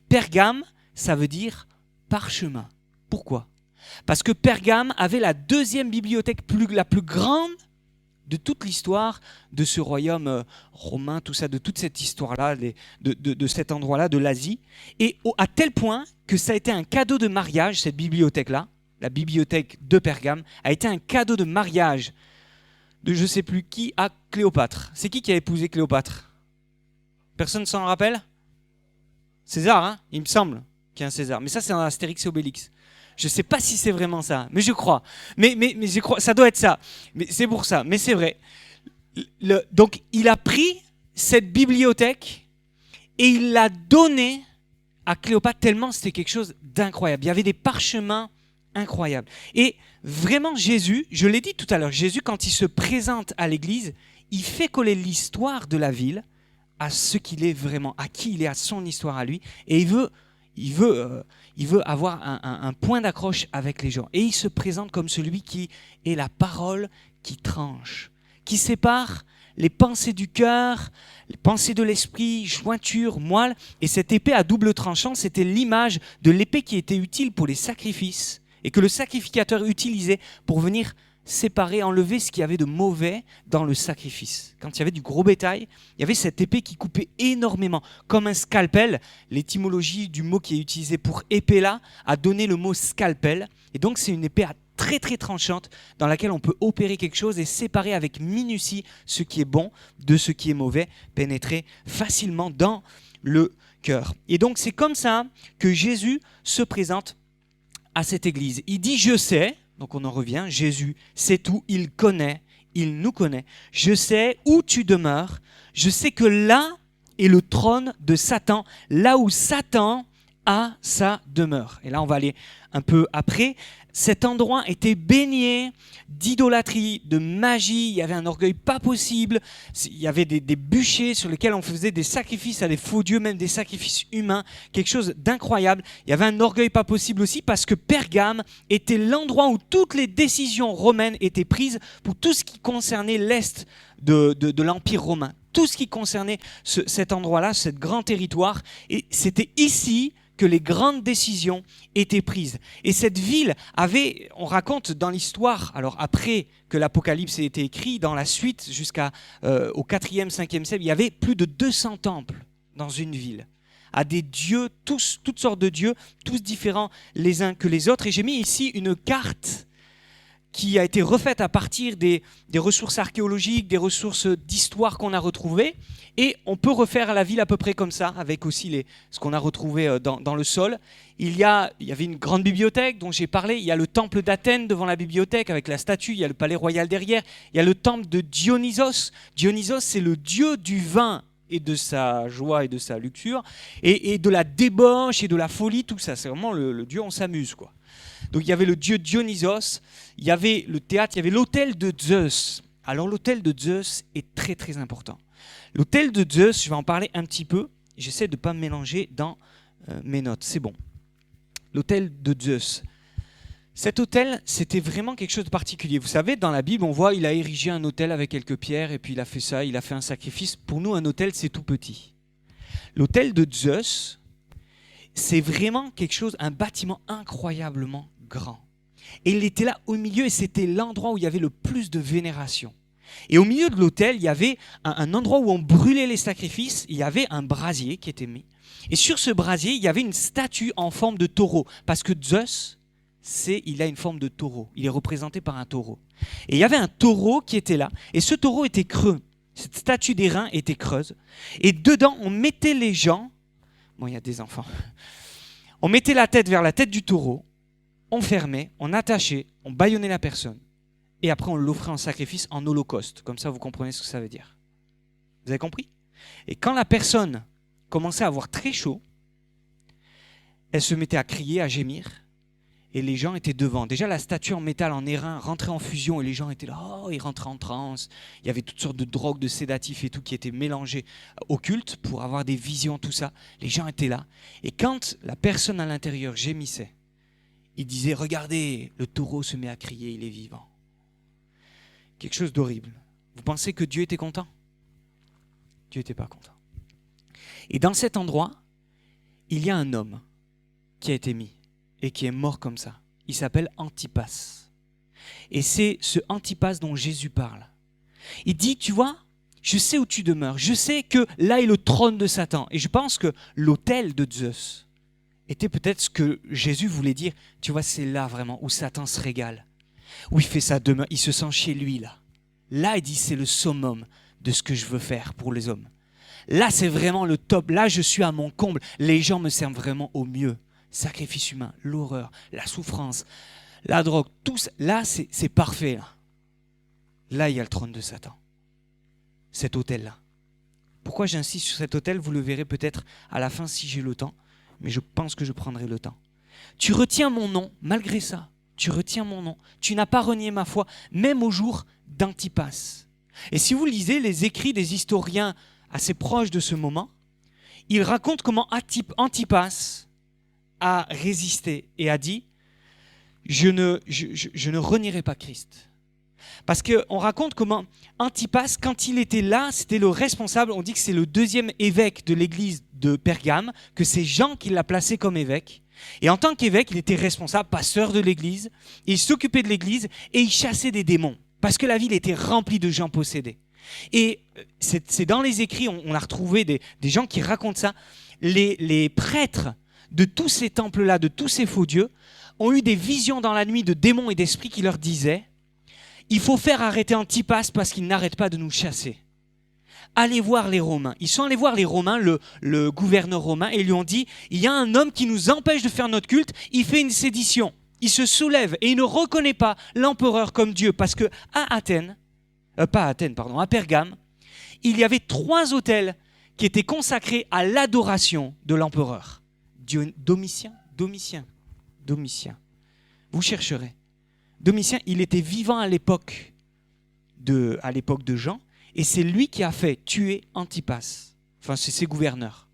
Speaker 1: Pergame, ça veut dire parchemin. Pourquoi ? Parce que Pergame avait la 2e bibliothèque la plus grande de toute l'histoire de ce royaume romain, tout ça, de toute cette histoire-là, de cet endroit-là, de l'Asie. Et à tel point que ça a été un cadeau de mariage, cette bibliothèque-là, la bibliothèque de Pergame, a été un cadeau de mariage de je ne sais plus qui à Cléopâtre. C'est qui a épousé Cléopâtre ? Personne ne s'en rappelle ? César, hein ? Il me semble qu'il y a un César. Mais ça, c'est dans Astérix et Obélix. Je ne sais pas si c'est vraiment ça, mais je crois. Mais je crois, ça doit être ça. Mais c'est pour ça, mais c'est vrai. Donc, il a pris cette bibliothèque et il l'a donnée à Cléopâtre tellement c'était quelque chose d'incroyable. Il y avait des parchemins incroyables. Et vraiment, Jésus, je l'ai dit tout à l'heure, Jésus, quand il se présente à l'église, il fait coller l'histoire de la ville à ce qu'il est vraiment, à qui il est, à son histoire à lui. Et il veut avoir un point d'accroche avec les gens. Et il se présente comme celui qui est la parole qui tranche, qui sépare les pensées du cœur, les pensées de l'esprit, jointure, moelle. Et cette épée à double tranchant, c'était l'image de l'épée qui était utile pour les sacrifices et que le sacrificateur utilisait pour venir séparer, enlever ce qu'il y avait de mauvais dans le sacrifice. Quand il y avait du gros bétail, il y avait cette épée qui coupait énormément, comme un scalpel. L'étymologie du mot qui est utilisé pour épée là a donné le mot scalpel. Et donc c'est une épée très très tranchante dans laquelle on peut opérer quelque chose et séparer avec minutie ce qui est bon de ce qui est mauvais, pénétrer facilement dans le cœur. Et donc c'est comme ça que Jésus se présente à cette église. Il dit « Je sais », donc on en revient, Jésus sait tout, il connaît, il nous connaît. Je sais où tu demeures, je sais que là est le trône de Satan, là où Satan a sa demeure. Et là on va aller un peu après. Cet endroit était baigné d'idolâtrie, de magie, il y avait un orgueil pas possible, il y avait des bûchers sur lesquels on faisait des sacrifices à des faux dieux, même des sacrifices humains, quelque chose d'incroyable. Il y avait un orgueil pas possible aussi parce que Pergame était l'endroit où toutes les décisions romaines étaient prises pour tout ce qui concernait l'Est de l'Empire romain. Tout ce qui concernait cet endroit-là, ce grand territoire, et c'était ici que les grandes décisions étaient prises. Et cette ville avait, on raconte dans l'histoire, alors après que l'Apocalypse ait été écrit, dans la suite jusqu'au 4e, 5e siècle, il y avait plus de 200 temples dans une ville, à des dieux, toutes sortes de dieux, tous différents les uns que les autres. Et j'ai mis ici une carte qui a été refaite à partir des ressources archéologiques, des ressources d'histoire qu'on a retrouvées. Et on peut refaire la ville à peu près comme ça, avec aussi ce qu'on a retrouvé dans le sol. Il y avait une grande bibliothèque dont j'ai parlé. Il y a le temple d'Athènes devant la bibliothèque avec la statue. Il y a le palais royal derrière. Il y a le temple de Dionysos. Dionysos, c'est le dieu du vin et de sa joie et de sa luxure, et de la débauche et de la folie, tout ça. C'est vraiment le dieu, on s'amuse, quoi. Donc il y avait le dieu Dionysos, il y avait le théâtre, il y avait l'autel de Zeus. Alors l'autel de Zeus est très très important. L'autel de Zeus, je vais en parler un petit peu, j'essaie de ne pas me mélanger dans mes notes, c'est bon. L'autel de Zeus. Cet autel, c'était vraiment quelque chose de particulier. Vous savez, dans la Bible, on voit il a érigé un autel avec quelques pierres et puis il a fait ça, il a fait un sacrifice. Pour nous, un autel, c'est tout petit. L'autel de Zeus, c'est vraiment quelque chose, un bâtiment incroyablement grand. Et il était là au milieu et c'était l'endroit où il y avait le plus de vénération. Et au milieu de l'autel, il y avait un endroit où on brûlait les sacrifices. Il y avait un brasier qui était mis. Et sur ce brasier, il y avait une statue en forme de taureau. Parce que Zeus, il a une forme de taureau. Il est représenté par un taureau. Et il y avait un taureau qui était là. Et ce taureau était creux. Cette statue d'airain était creuse. Et dedans, on mettait les gens. Bon, il y a des enfants. On mettait la tête vers la tête du taureau. On fermait, on attachait, on bâillonnait la personne. Et après, on l'offrait en sacrifice, en holocauste. Comme ça, vous comprenez ce que ça veut dire. Vous avez compris ? Et quand la personne commençait à avoir très chaud, elle se mettait à crier, à gémir. Et les gens étaient devant. Déjà, la statue en métal, en airain, rentrait en fusion. Et les gens étaient là, oh, ils rentraient en transe. Il y avait toutes sortes de drogues, de sédatifs et tout qui étaient mélangés au culte pour avoir des visions, tout ça. Les gens étaient là. Et quand la personne à l'intérieur gémissait, il disait, regardez, le taureau se met à crier, il est vivant. Quelque chose d'horrible. Vous pensez que Dieu était content ? Dieu n'était pas content. Et dans cet endroit, il y a un homme qui a été mis et qui est mort comme ça. Il s'appelle Antipas. Et c'est ce Antipas dont Jésus parle. Il dit, tu vois, je sais où tu demeures. Je sais que là est le trône de Satan. Et je pense que l'autel de Zeus était peut-être ce que Jésus voulait dire. Tu vois, c'est là vraiment où Satan se régale. Où il fait sa demeure, il se sent chez lui là. Là, il dit, c'est le summum de ce que je veux faire pour les hommes. Là, c'est vraiment le top. Là, je suis à mon comble. Les gens me servent vraiment au mieux. Sacrifice humain, l'horreur, la souffrance, la drogue, tout ça. Là, c'est parfait. Là, il y a le trône de Satan. Cet autel-là. Pourquoi j'insiste sur cet autel ? Vous le verrez peut-être à la fin si j'ai le temps. Mais je pense que je prendrai le temps. Tu retiens mon nom, malgré ça. Tu retiens mon nom. Tu n'as pas renié ma foi, même au jour d'Antipas. Et si vous lisez les écrits des historiens assez proches de ce moment, ils racontent comment Antipas a résisté et a dit « je ne renierai pas Christ ». Parce qu'on raconte comment Antipas, quand il était là, c'était le responsable, on dit que c'est le deuxième évêque de l'église de Pergame, que c'est Jean qui l'a placé comme évêque. Et en tant qu'évêque, il était responsable, pasteur de l'église, il s'occupait de l'église et il chassait des démons, parce que la ville était remplie de gens possédés. Et c'est dans les écrits, on a retrouvé des gens qui racontent ça. Les prêtres de tous ces temples-là, de tous ces faux dieux, ont eu des visions dans la nuit de démons et d'esprits qui leur disaient « Il faut faire arrêter Antipas parce qu'il n'arrête pas de nous chasser. » Allez voir les Romains. Ils sont allés voir les Romains, le gouverneur romain, et ils lui ont dit « Il y a un homme qui nous empêche de faire notre culte, il fait une sédition. Il se soulève et il ne reconnaît pas l'empereur comme Dieu. » Parce que à Pergame, il y avait 3 autels qui étaient consacrés à l'adoration de l'empereur. Domitien. Vous chercherez. Domitien, il était vivant à l'époque de Jean, et c'est lui qui a fait tuer Antipas. Enfin, c'est ses gouverneurs.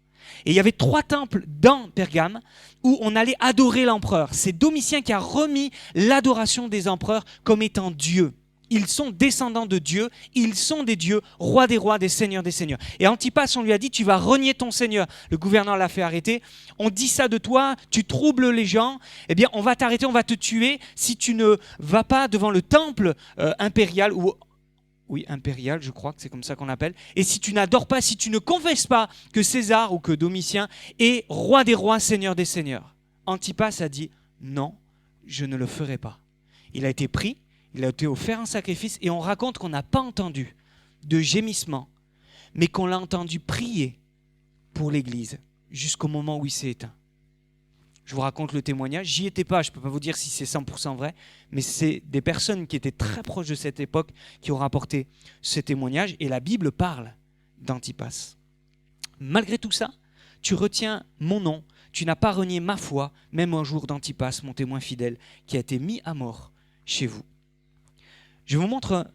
Speaker 1: Et il y avait 3 temples dans Pergame où on allait adorer l'empereur. C'est Domitien qui a remis l'adoration des empereurs comme étant Dieu. Ils sont descendants de Dieu, ils sont des dieux, rois des seigneurs des seigneurs. Et Antipas, on lui a dit, tu vas renier ton Seigneur. Le gouverneur l'a fait arrêter. On dit ça de toi, tu troubles les gens, eh bien on va t'arrêter, on va te tuer si tu ne vas pas devant le temple impérial, impérial, je crois que c'est comme ça qu'on l'appelle. Et si tu n'adores pas, si tu ne confesses pas que César ou que Domitien est roi des rois, seigneur des seigneurs. Antipas a dit, non, je ne le ferai pas. Il a été pris. Il a été offert un sacrifice et on raconte qu'on n'a pas entendu de gémissement, mais qu'on l'a entendu prier pour l'Église jusqu'au moment où il s'est éteint. Je vous raconte le témoignage. J'y étais pas, je ne peux pas vous dire si c'est 100% vrai, mais c'est des personnes qui étaient très proches de cette époque qui ont rapporté ce témoignage et la Bible parle d'Antipas. Malgré tout ça, tu retiens mon nom, tu n'as pas renié ma foi, même un jour d'Antipas, mon témoin fidèle, qui a été mis à mort chez vous. Je vous montre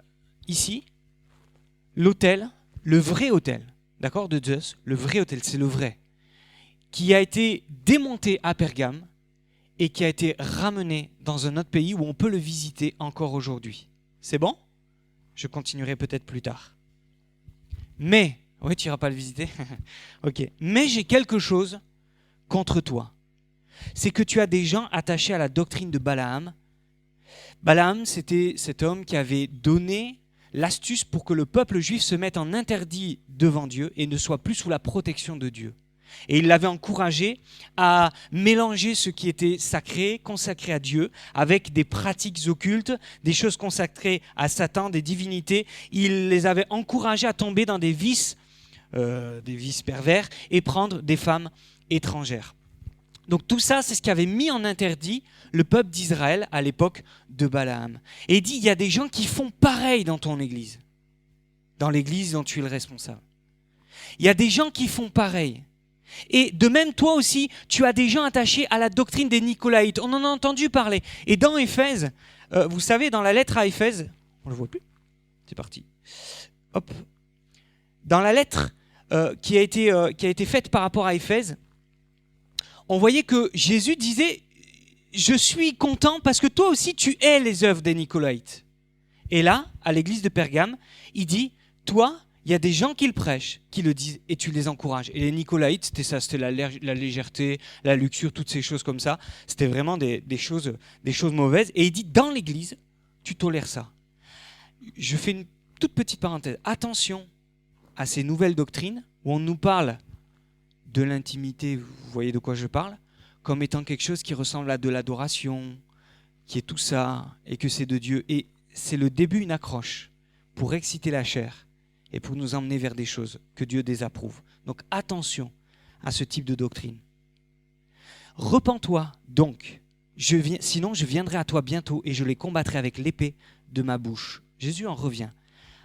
Speaker 1: ici l'autel, le vrai autel, d'accord, de Zeus, le vrai autel, c'est le vrai, qui a été démonté à Pergame et qui a été ramené dans un autre pays où on peut le visiter encore aujourd'hui. C'est bon ? Je continuerai peut-être plus tard. Mais, oui, tu n'iras pas le visiter ? Ok. Mais j'ai quelque chose contre toi. C'est que tu as des gens attachés à la doctrine de Balaam. Balaam, c'était cet homme qui avait donné l'astuce pour que le peuple juif se mette en interdit devant Dieu et ne soit plus sous la protection de Dieu. Et il l'avait encouragé à mélanger ce qui était sacré, consacré à Dieu, avec des pratiques occultes, des choses consacrées à Satan, des divinités. Il les avait encouragés à tomber dans des vices pervers et prendre des femmes étrangères. Donc tout ça, c'est ce qui avait mis en interdit le peuple d'Israël à l'époque de Balaam. Et il dit, il y a des gens qui font pareil dans ton église, dans l'église dont tu es le responsable. Il y a des gens qui font pareil. Et de même, toi aussi, tu as des gens attachés à la doctrine des Nicolaïtes. On en a entendu parler. Et dans Éphèse, vous savez, dans la lettre à Éphèse, on ne le voit plus, c'est parti. Hop. Dans la lettre qui a été faite par rapport à Éphèse, on voyait que Jésus disait « Je suis content parce que toi aussi tu hais les œuvres des Nicolaïtes. » Et là, à l'église de Pergame, il dit « Toi, il y a des gens qui le prêchent, qui le disent et tu les encourages. » Et les Nicolaïtes, c'était ça, c'était la légèreté, la luxure, toutes ces choses comme ça. C'était vraiment des choses mauvaises. Et il dit « Dans l'église, tu tolères ça. » Je fais une toute petite parenthèse. Attention à ces nouvelles doctrines où on nous parle de l'intimité, vous voyez de quoi je parle, comme étant quelque chose qui ressemble à de l'adoration, qui est tout ça, et que c'est de Dieu. Et c'est le début, une accroche pour exciter la chair et pour nous emmener vers des choses que Dieu désapprouve. Donc attention à ce type de doctrine. Repens-toi donc, sinon je viendrai à toi bientôt et je les combattrai avec l'épée de ma bouche. Jésus en revient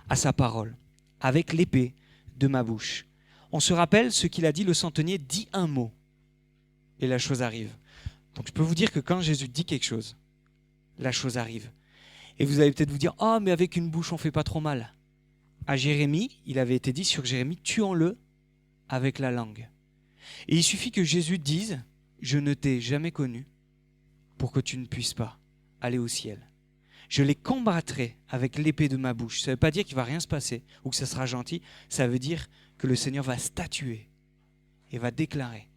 Speaker 1: à sa parole, avec l'épée de ma bouche. On se rappelle ce qu'il a dit, le centenier dit un mot et la chose arrive. Donc je peux vous dire que quand Jésus dit quelque chose, la chose arrive. Et vous allez peut-être vous dire, ah mais avec une bouche on ne fait pas trop mal. À Jérémie, il avait été dit sur Jérémie, tuons-le avec la langue. Et il suffit que Jésus dise, je ne t'ai jamais connu pour que tu ne puisses pas aller au ciel. Je les combattrai avec l'épée de ma bouche. Ça ne veut pas dire qu'il ne va rien se passer ou que ça sera gentil. Ça veut dire que le Seigneur va statuer et va déclarer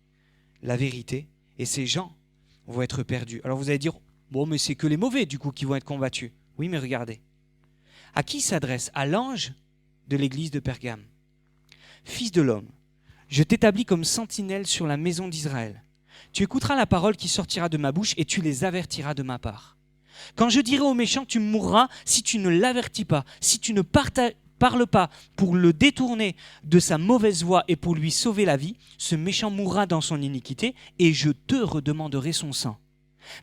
Speaker 1: la vérité. Et ces gens vont être perdus. Alors vous allez dire, bon mais c'est que les mauvais du coup qui vont être combattus. Oui mais regardez. À qui s'adresse? À l'ange de l'église de Pergame. Fils de l'homme, je t'établis comme sentinelle sur la maison d'Israël. Tu écouteras la parole qui sortira de ma bouche et tu les avertiras de ma part. Quand je dirai au méchant, tu mourras si tu ne l'avertis pas, si tu ne parles pas pour le détourner de sa mauvaise voie et pour lui sauver la vie, ce méchant mourra dans son iniquité et je te redemanderai son sang.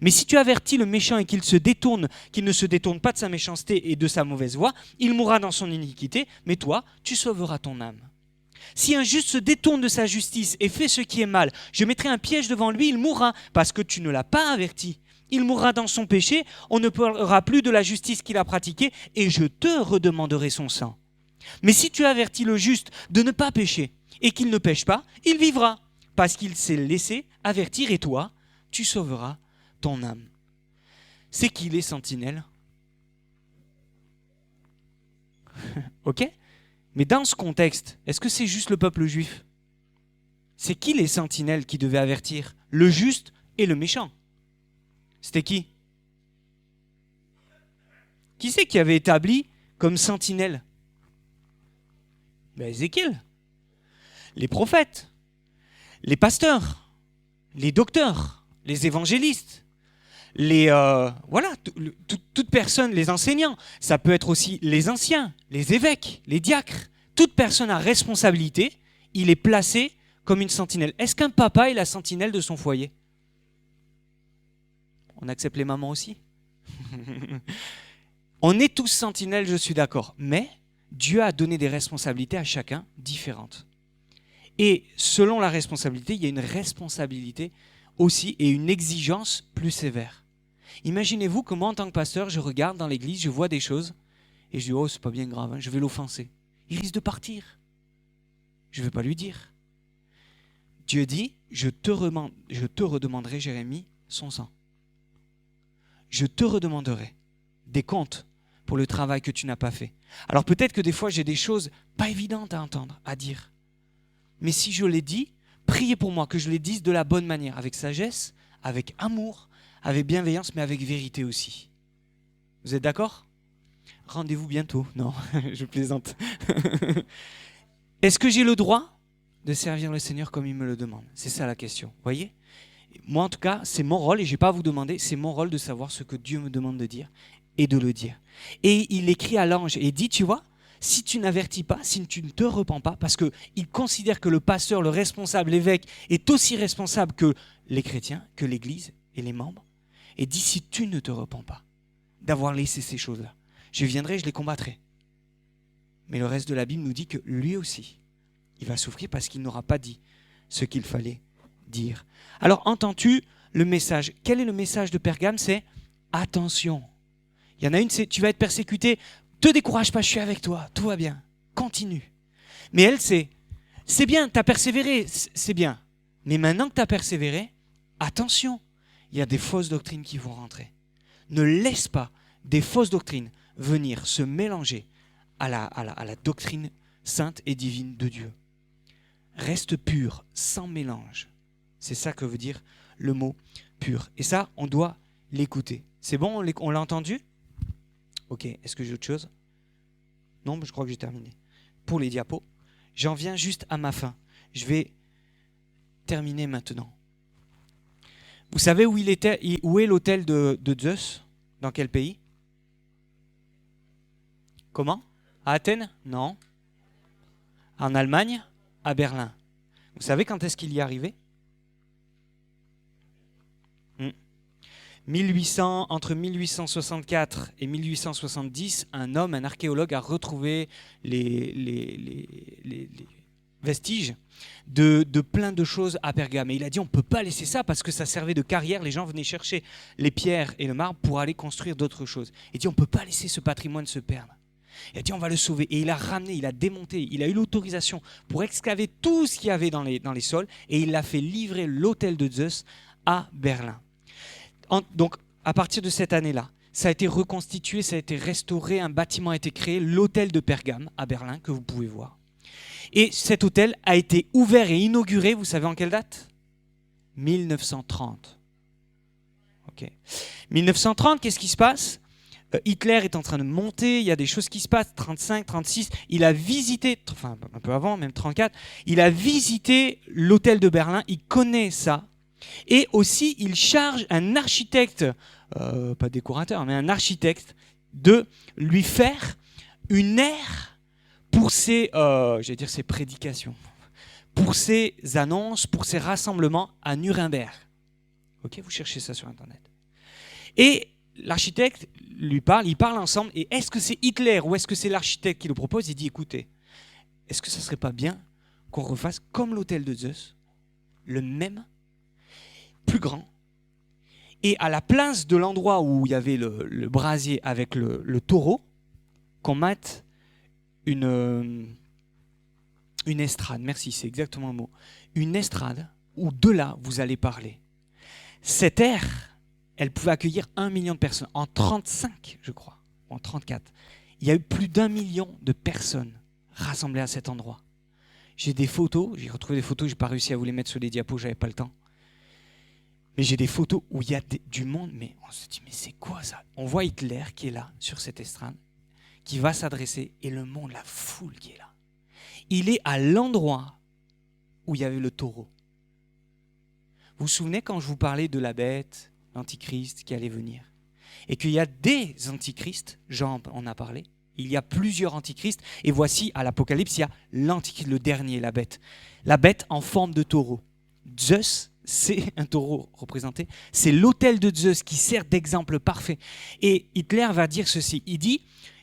Speaker 1: Mais si tu avertis le méchant et qu'il ne se détourne pas de sa méchanceté et de sa mauvaise voie, il mourra dans son iniquité, mais toi, tu sauveras ton âme. Si un juste se détourne de sa justice et fait ce qui est mal, je mettrai un piège devant lui, il mourra parce que tu ne l'as pas averti. Il mourra dans son péché, on ne parlera plus de la justice qu'il a pratiquée et je te redemanderai son sang. Mais si tu avertis le juste de ne pas pécher et qu'il ne pêche pas, il vivra parce qu'il s'est laissé avertir et toi, tu sauveras ton âme. C'est qui les sentinelles? Ok? Mais dans ce contexte, est-ce que c'est juste le peuple juif? C'est qui les sentinelles qui devaient avertir? Le juste et le méchant. C'était qui? Qui c'est qui avait établi comme sentinelle? Ben Ézéchiel. Les prophètes, les pasteurs, les docteurs, les évangélistes, toute personne, les enseignants. Ça peut être aussi les anciens, les évêques, les diacres. Toute personne à responsabilité, il est placé comme une sentinelle. Est-ce qu'un papa est la sentinelle de son foyer? On accepte les mamans aussi. On est tous sentinelles, je suis d'accord. Mais Dieu a donné des responsabilités à chacun différentes. Et selon la responsabilité, il y a une responsabilité aussi et une exigence plus sévère. Imaginez-vous que moi, en tant que pasteur, je regarde dans l'église, je vois des choses et je dis « Oh, c'est pas bien grave, hein, je vais l'offenser. » Il risque de partir. Je ne vais pas lui dire. Dieu dit « Je te redemanderai, Jérémie, son sang. Je te redemanderai des comptes pour le travail que tu n'as pas fait. » Alors peut-être que des fois, j'ai des choses pas évidentes à entendre, à dire. Mais si je les dis, priez pour moi, que je les dise de la bonne manière, avec sagesse, avec amour, avec bienveillance, mais avec vérité aussi. Vous êtes d'accord? Rendez-vous bientôt. Non, je plaisante. Est-ce que j'ai le droit de servir le Seigneur comme il me le demande? C'est ça la question. Vous voyez? Moi, en tout cas, c'est mon rôle, et je n'ai pas à vous demander, c'est mon rôle de savoir ce que Dieu me demande de dire et de le dire. Et il écrit à l'ange et dit, tu vois, si tu n'avertis pas, si tu ne te repens pas, parce qu'il considère que le pasteur, le responsable, l'évêque est aussi responsable que les chrétiens, que l'Église et les membres, et dit, si tu ne te repens pas d'avoir laissé ces choses-là, je viendrai, je les combattrai. Mais le reste de la Bible nous dit que lui aussi, il va souffrir parce qu'il n'aura pas dit ce qu'il fallait dire. Alors, entends-tu le message? Quel est le message de Pergame? C'est attention. Il y en a une, c'est tu vas être persécuté. Te décourage pas, je suis avec toi. Tout va bien. Continue. Mais elle, c'est bien, tu as persévéré, c'est bien. Mais maintenant que tu as persévéré, attention. Il y a des fausses doctrines qui vont rentrer. Ne laisse pas des fausses doctrines venir se mélanger à la doctrine sainte et divine de Dieu. Reste pur, sans mélange. C'est ça que veut dire le mot pur. Et ça, on doit l'écouter. C'est bon, on l'a entendu? Ok, est-ce que j'ai autre chose? Non, je crois que j'ai terminé. Pour les diapos, j'en viens juste à ma fin. Je vais terminer maintenant. Vous savez où est l'hôtel de Zeus? Dans quel pays? Comment? À Athènes? Non. En Allemagne? À Berlin. Vous savez quand est-ce qu'il y est arrivé? 1800, entre 1864 et 1870, un archéologue a retrouvé les vestiges de plein de choses à Pergame. Et il a dit on ne peut pas laisser ça parce que ça servait de carrière. Les gens venaient chercher les pierres et le marbre pour aller construire d'autres choses. Il dit on ne peut pas laisser ce patrimoine se perdre. Il a dit on va le sauver. Et il a ramené, il a démonté, il a eu l'autorisation pour excaver tout ce qu'il y avait dans les sols et il a fait livrer l'hôtel de Zeus à Berlin. Donc, à partir de cette année-là, ça a été reconstitué, ça a été restauré, un bâtiment a été créé, l'hôtel de Pergame à Berlin, que vous pouvez voir. Et cet hôtel a été ouvert et inauguré, vous savez en quelle date? 1930. Ok. 1930, qu'est-ce qui se passe? Hitler est en train de monter, il y a des choses qui se passent, 35, 36, il a visité, enfin un peu avant, même 34, il a visité l'hôtel de Berlin, il connaît ça. Et aussi, il charge un architecte, pas décorateur, mais un architecte, de lui faire une aire pour ses prédications, pour ses annonces, pour ses rassemblements à Nuremberg. Ok, vous cherchez ça sur Internet. Et l'architecte lui parle, ils parlent ensemble, et est-ce que c'est Hitler ou est-ce que c'est l'architecte qui le propose? Il dit, écoutez, est-ce que ça ne serait pas bien qu'on refasse comme l'hôtel de Zeus, le même, plus grand, et à la place de l'endroit où il y avait le brasier avec le taureau, qu'on mette une estrade, merci, c'est exactement le mot, une estrade où de là vous allez parler. Cette aire, elle pouvait accueillir 1 million de personnes, en 35 je crois, en 34. Il y a eu plus d'1 million de personnes rassemblées à cet endroit. J'ai des photos, j'ai retrouvé des photos, j'ai pas réussi à vous les mettre sur les diapos, j'avais pas le temps. Mais j'ai des photos où il y a du monde, mais on se dit, mais c'est quoi ça? On voit Hitler qui est là, sur cette estrade, qui va s'adresser, et le monde, la foule qui est là. Il est à l'endroit où il y avait le taureau. Vous vous souvenez quand je vous parlais de la bête, l'antichrist qui allait venir? Et qu'il y a des antichrists, Jean en a parlé, il y a plusieurs antichrists, et voici, à l'Apocalypse, il y a l'antichrist, le dernier, la bête. La bête en forme de taureau. Zeus, c'est un taureau représenté, c'est l'autel de Zeus qui sert d'exemple parfait. Et Hitler va dire ceci,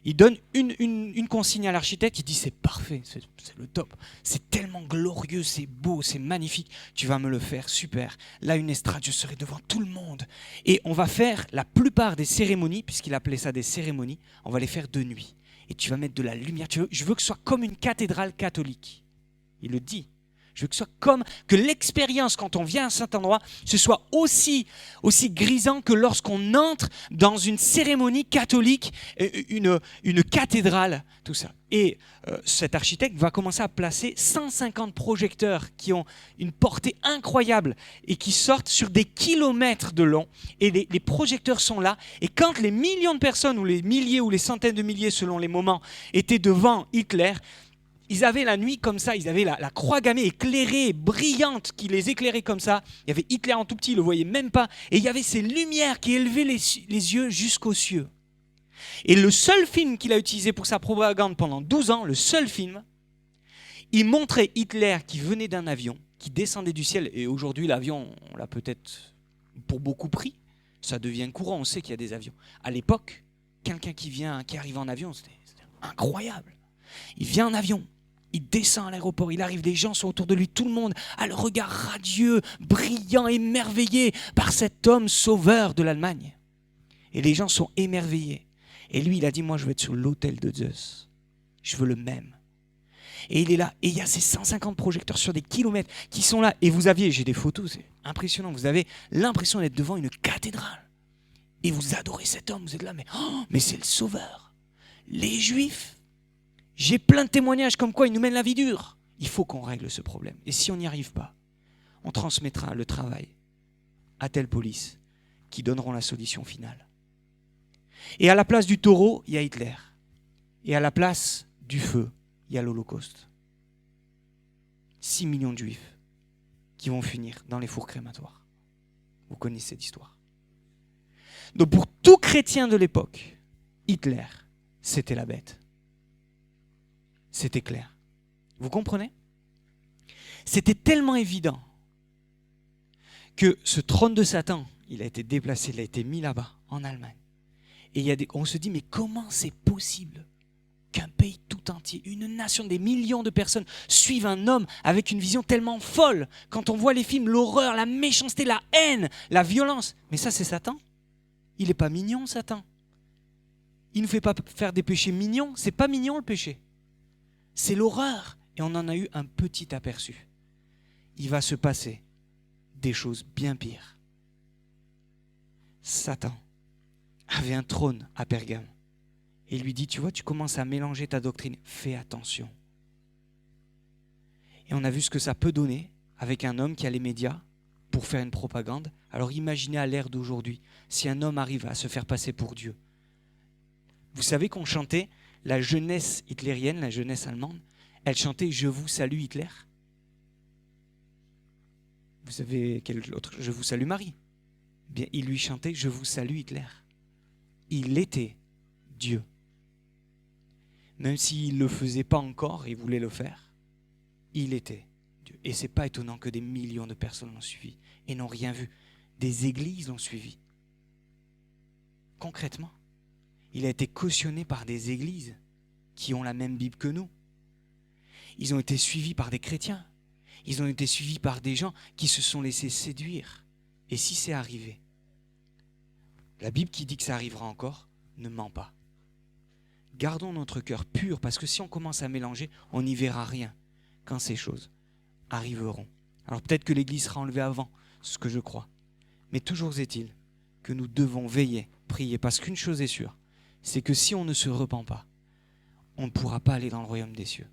Speaker 1: il donne une consigne à l'architecte, il dit c'est parfait, c'est le top, c'est tellement glorieux, c'est beau, c'est magnifique, tu vas me le faire, super. Là une estrade, je serai devant tout le monde. Et on va faire la plupart des cérémonies, puisqu'il appelait ça des cérémonies, on va les faire de nuit. Et tu vas mettre de la lumière, je veux que ce soit comme une cathédrale catholique. Il le dit. Je veux que ce soit comme, que l'expérience quand on vient à cet endroit, ce soit aussi grisant que lorsqu'on entre dans une cérémonie catholique, une cathédrale, tout ça. Et cet architecte va commencer à placer 150 projecteurs qui ont une portée incroyable et qui sortent sur des kilomètres de long. Et les projecteurs sont là. Et quand les millions de personnes, ou les milliers ou les centaines de milliers selon les moments, étaient devant Hitler, ils avaient la nuit comme ça, ils avaient la croix gammée éclairée, brillante, qui les éclairait comme ça. Il y avait Hitler en tout petit, ils ne le voyaient même pas. Et il y avait ces lumières qui élevaient les yeux jusqu'aux cieux. Et le seul film qu'il a utilisé pour sa propagande pendant 12 ans, le seul film, il montrait Hitler qui venait d'un avion, qui descendait du ciel. Et aujourd'hui, l'avion, on l'a peut-être pour beaucoup pris. Ça devient courant, on sait qu'il y a des avions. À l'époque, quelqu'un qui arrive en avion, c'était incroyable. Il vient en avion, il descend à l'aéroport, il arrive, les gens sont autour de lui, tout le monde a le regard radieux, brillant, émerveillé par cet homme sauveur de l'Allemagne. Et les gens sont émerveillés. Et lui, il a dit, moi je veux être sur l'autel de Zeus. Je veux le même. Et il est là, et il y a ces 150 projecteurs sur des kilomètres qui sont là. Et j'ai des photos, c'est impressionnant. Vous avez l'impression d'être devant une cathédrale. Et vous adorez cet homme, vous êtes là, mais c'est le sauveur. Les Juifs, j'ai plein de témoignages comme quoi il nous mène la vie dure. Il faut qu'on règle ce problème. Et si on n'y arrive pas, on transmettra le travail à telle police qui donneront la solution finale. Et à la place du taureau, il y a Hitler. Et à la place du feu, il y a l'Holocauste. 6 millions de Juifs qui vont finir dans les fours crématoires. Vous connaissez cette histoire. Donc pour tout chrétien de l'époque, Hitler, c'était la bête. C'était clair. Vous comprenez ? C'était tellement évident que ce trône de Satan, il a été déplacé, il a été mis là-bas, en Allemagne. Et on se dit, mais comment c'est possible qu'un pays tout entier, une nation, des millions de personnes suivent un homme avec une vision tellement folle? Quand on voit les films, l'horreur, la méchanceté, la haine, la violence. Mais ça, c'est Satan. Il n'est pas mignon, Satan. Il ne nous fait pas faire des péchés mignons. C'est pas mignon, le péché. C'est l'horreur. Et on en a eu un petit aperçu. Il va se passer des choses bien pires. Satan avait un trône à Pergame. Et il lui dit, tu vois, tu commences à mélanger ta doctrine. Fais attention. Et on a vu ce que ça peut donner avec un homme qui a les médias pour faire une propagande. Alors imaginez à l'ère d'aujourd'hui, si un homme arrive à se faire passer pour Dieu. Vous savez qu'on chantait la jeunesse hitlérienne, la jeunesse allemande, elle chantait « Je vous salue Hitler ». Vous savez quel autre « Je vous salue Marie ». Bien, il lui chantait « Je vous salue Hitler ». Il était Dieu. Même s'il ne le faisait pas encore, il voulait le faire, il était Dieu. Et ce n'est pas étonnant que des millions de personnes l'ont suivi et n'ont rien vu. Des églises l'ont suivi. Concrètement, il a été cautionné par des églises qui ont la même Bible que nous. Ils ont été suivis par des chrétiens. Ils ont été suivis par des gens qui se sont laissés séduire. Et si c'est arrivé, la Bible qui dit que ça arrivera encore ne ment pas. Gardons notre cœur pur, parce que si on commence à mélanger, on n'y verra rien quand ces choses arriveront. Alors peut-être que l'Église sera enlevée avant, ce que je crois. Mais toujours est-il que nous devons veiller, prier, parce qu'une chose est sûre, c'est que si on ne se repent pas, on ne pourra pas aller dans le royaume des cieux.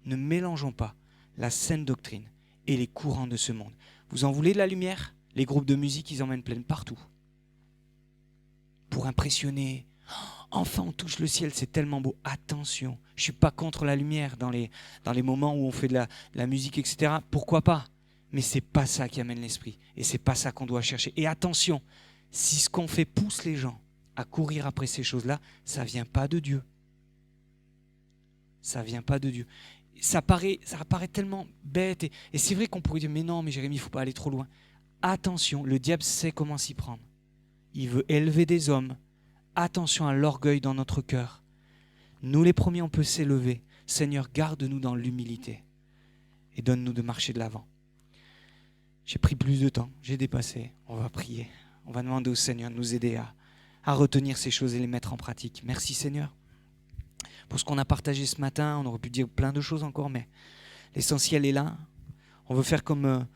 Speaker 1: Ne mélangeons pas la saine doctrine et les courants de ce monde. Vous en voulez de la lumière ? Les groupes de musique, ils emmènent plein partout. Pour impressionner. Enfin, on touche le ciel, c'est tellement beau. Attention, je ne suis pas contre la lumière dans les moments où on fait de la musique, etc. Pourquoi pas ? Mais ce n'est pas ça qui amène l'esprit. Et ce n'est pas ça qu'on doit chercher. Et attention, si ce qu'on fait pousse les gens à courir après ces choses-là, ça ne vient pas de Dieu. Ça ne vient pas de Dieu. Ça paraît tellement bête. Et c'est vrai qu'on pourrait dire, mais non, mais Jérémie, il ne faut pas aller trop loin. Attention, le diable sait comment s'y prendre. Il veut élever des hommes. Attention à l'orgueil dans notre cœur. Nous les premiers, on peut s'élever. Seigneur, garde-nous dans l'humilité et donne-nous de marcher de l'avant. J'ai pris plus de temps, j'ai dépassé. On va prier. On va demander au Seigneur de nous aider à retenir ces choses et les mettre en pratique. Merci Seigneur pour ce qu'on a partagé ce matin. On aurait pu dire plein de choses encore, mais l'essentiel est là. On veut faire comme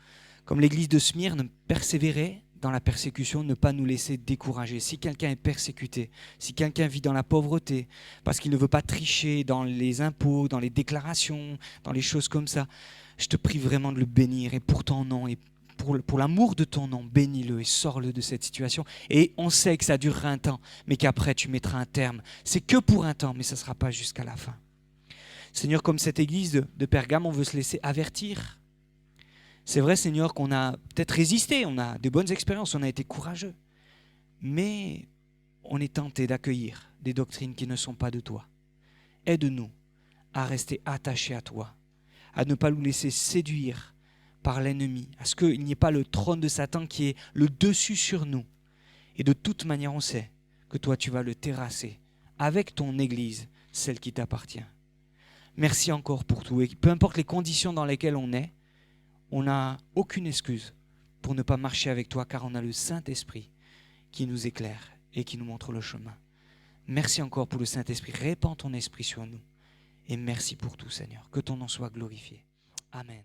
Speaker 1: l'église de Smyrne, persévérer dans la persécution, ne pas nous laisser décourager. Si quelqu'un est persécuté, si quelqu'un vit dans la pauvreté, parce qu'il ne veut pas tricher dans les impôts, dans les déclarations, dans les choses comme ça, je te prie vraiment de le bénir et pour ton nom et pour l'amour de ton nom, bénis-le et sors-le de cette situation. Et on sait que ça durera un temps, mais qu'après tu mettras un terme. C'est que pour un temps, mais ça ne sera pas jusqu'à la fin. Seigneur, comme cette église de Pergame, on veut se laisser avertir. C'est vrai, Seigneur, qu'on a peut-être résisté, on a des bonnes expériences, on a été courageux. Mais on est tenté d'accueillir des doctrines qui ne sont pas de toi. Aide-nous à rester attachés à toi, à ne pas nous laisser séduire par l'ennemi, à ce qu'il n'y ait pas le trône de Satan qui est le dessus sur nous. Et de toute manière, on sait que toi, tu vas le terrasser avec ton Église, celle qui t'appartient. Merci encore pour tout. Et peu importe les conditions dans lesquelles on est, on n'a aucune excuse pour ne pas marcher avec toi, car on a le Saint-Esprit qui nous éclaire et qui nous montre le chemin. Merci encore pour le Saint-Esprit. Répands ton esprit sur nous. Et merci pour tout, Seigneur. Que ton nom soit glorifié. Amen.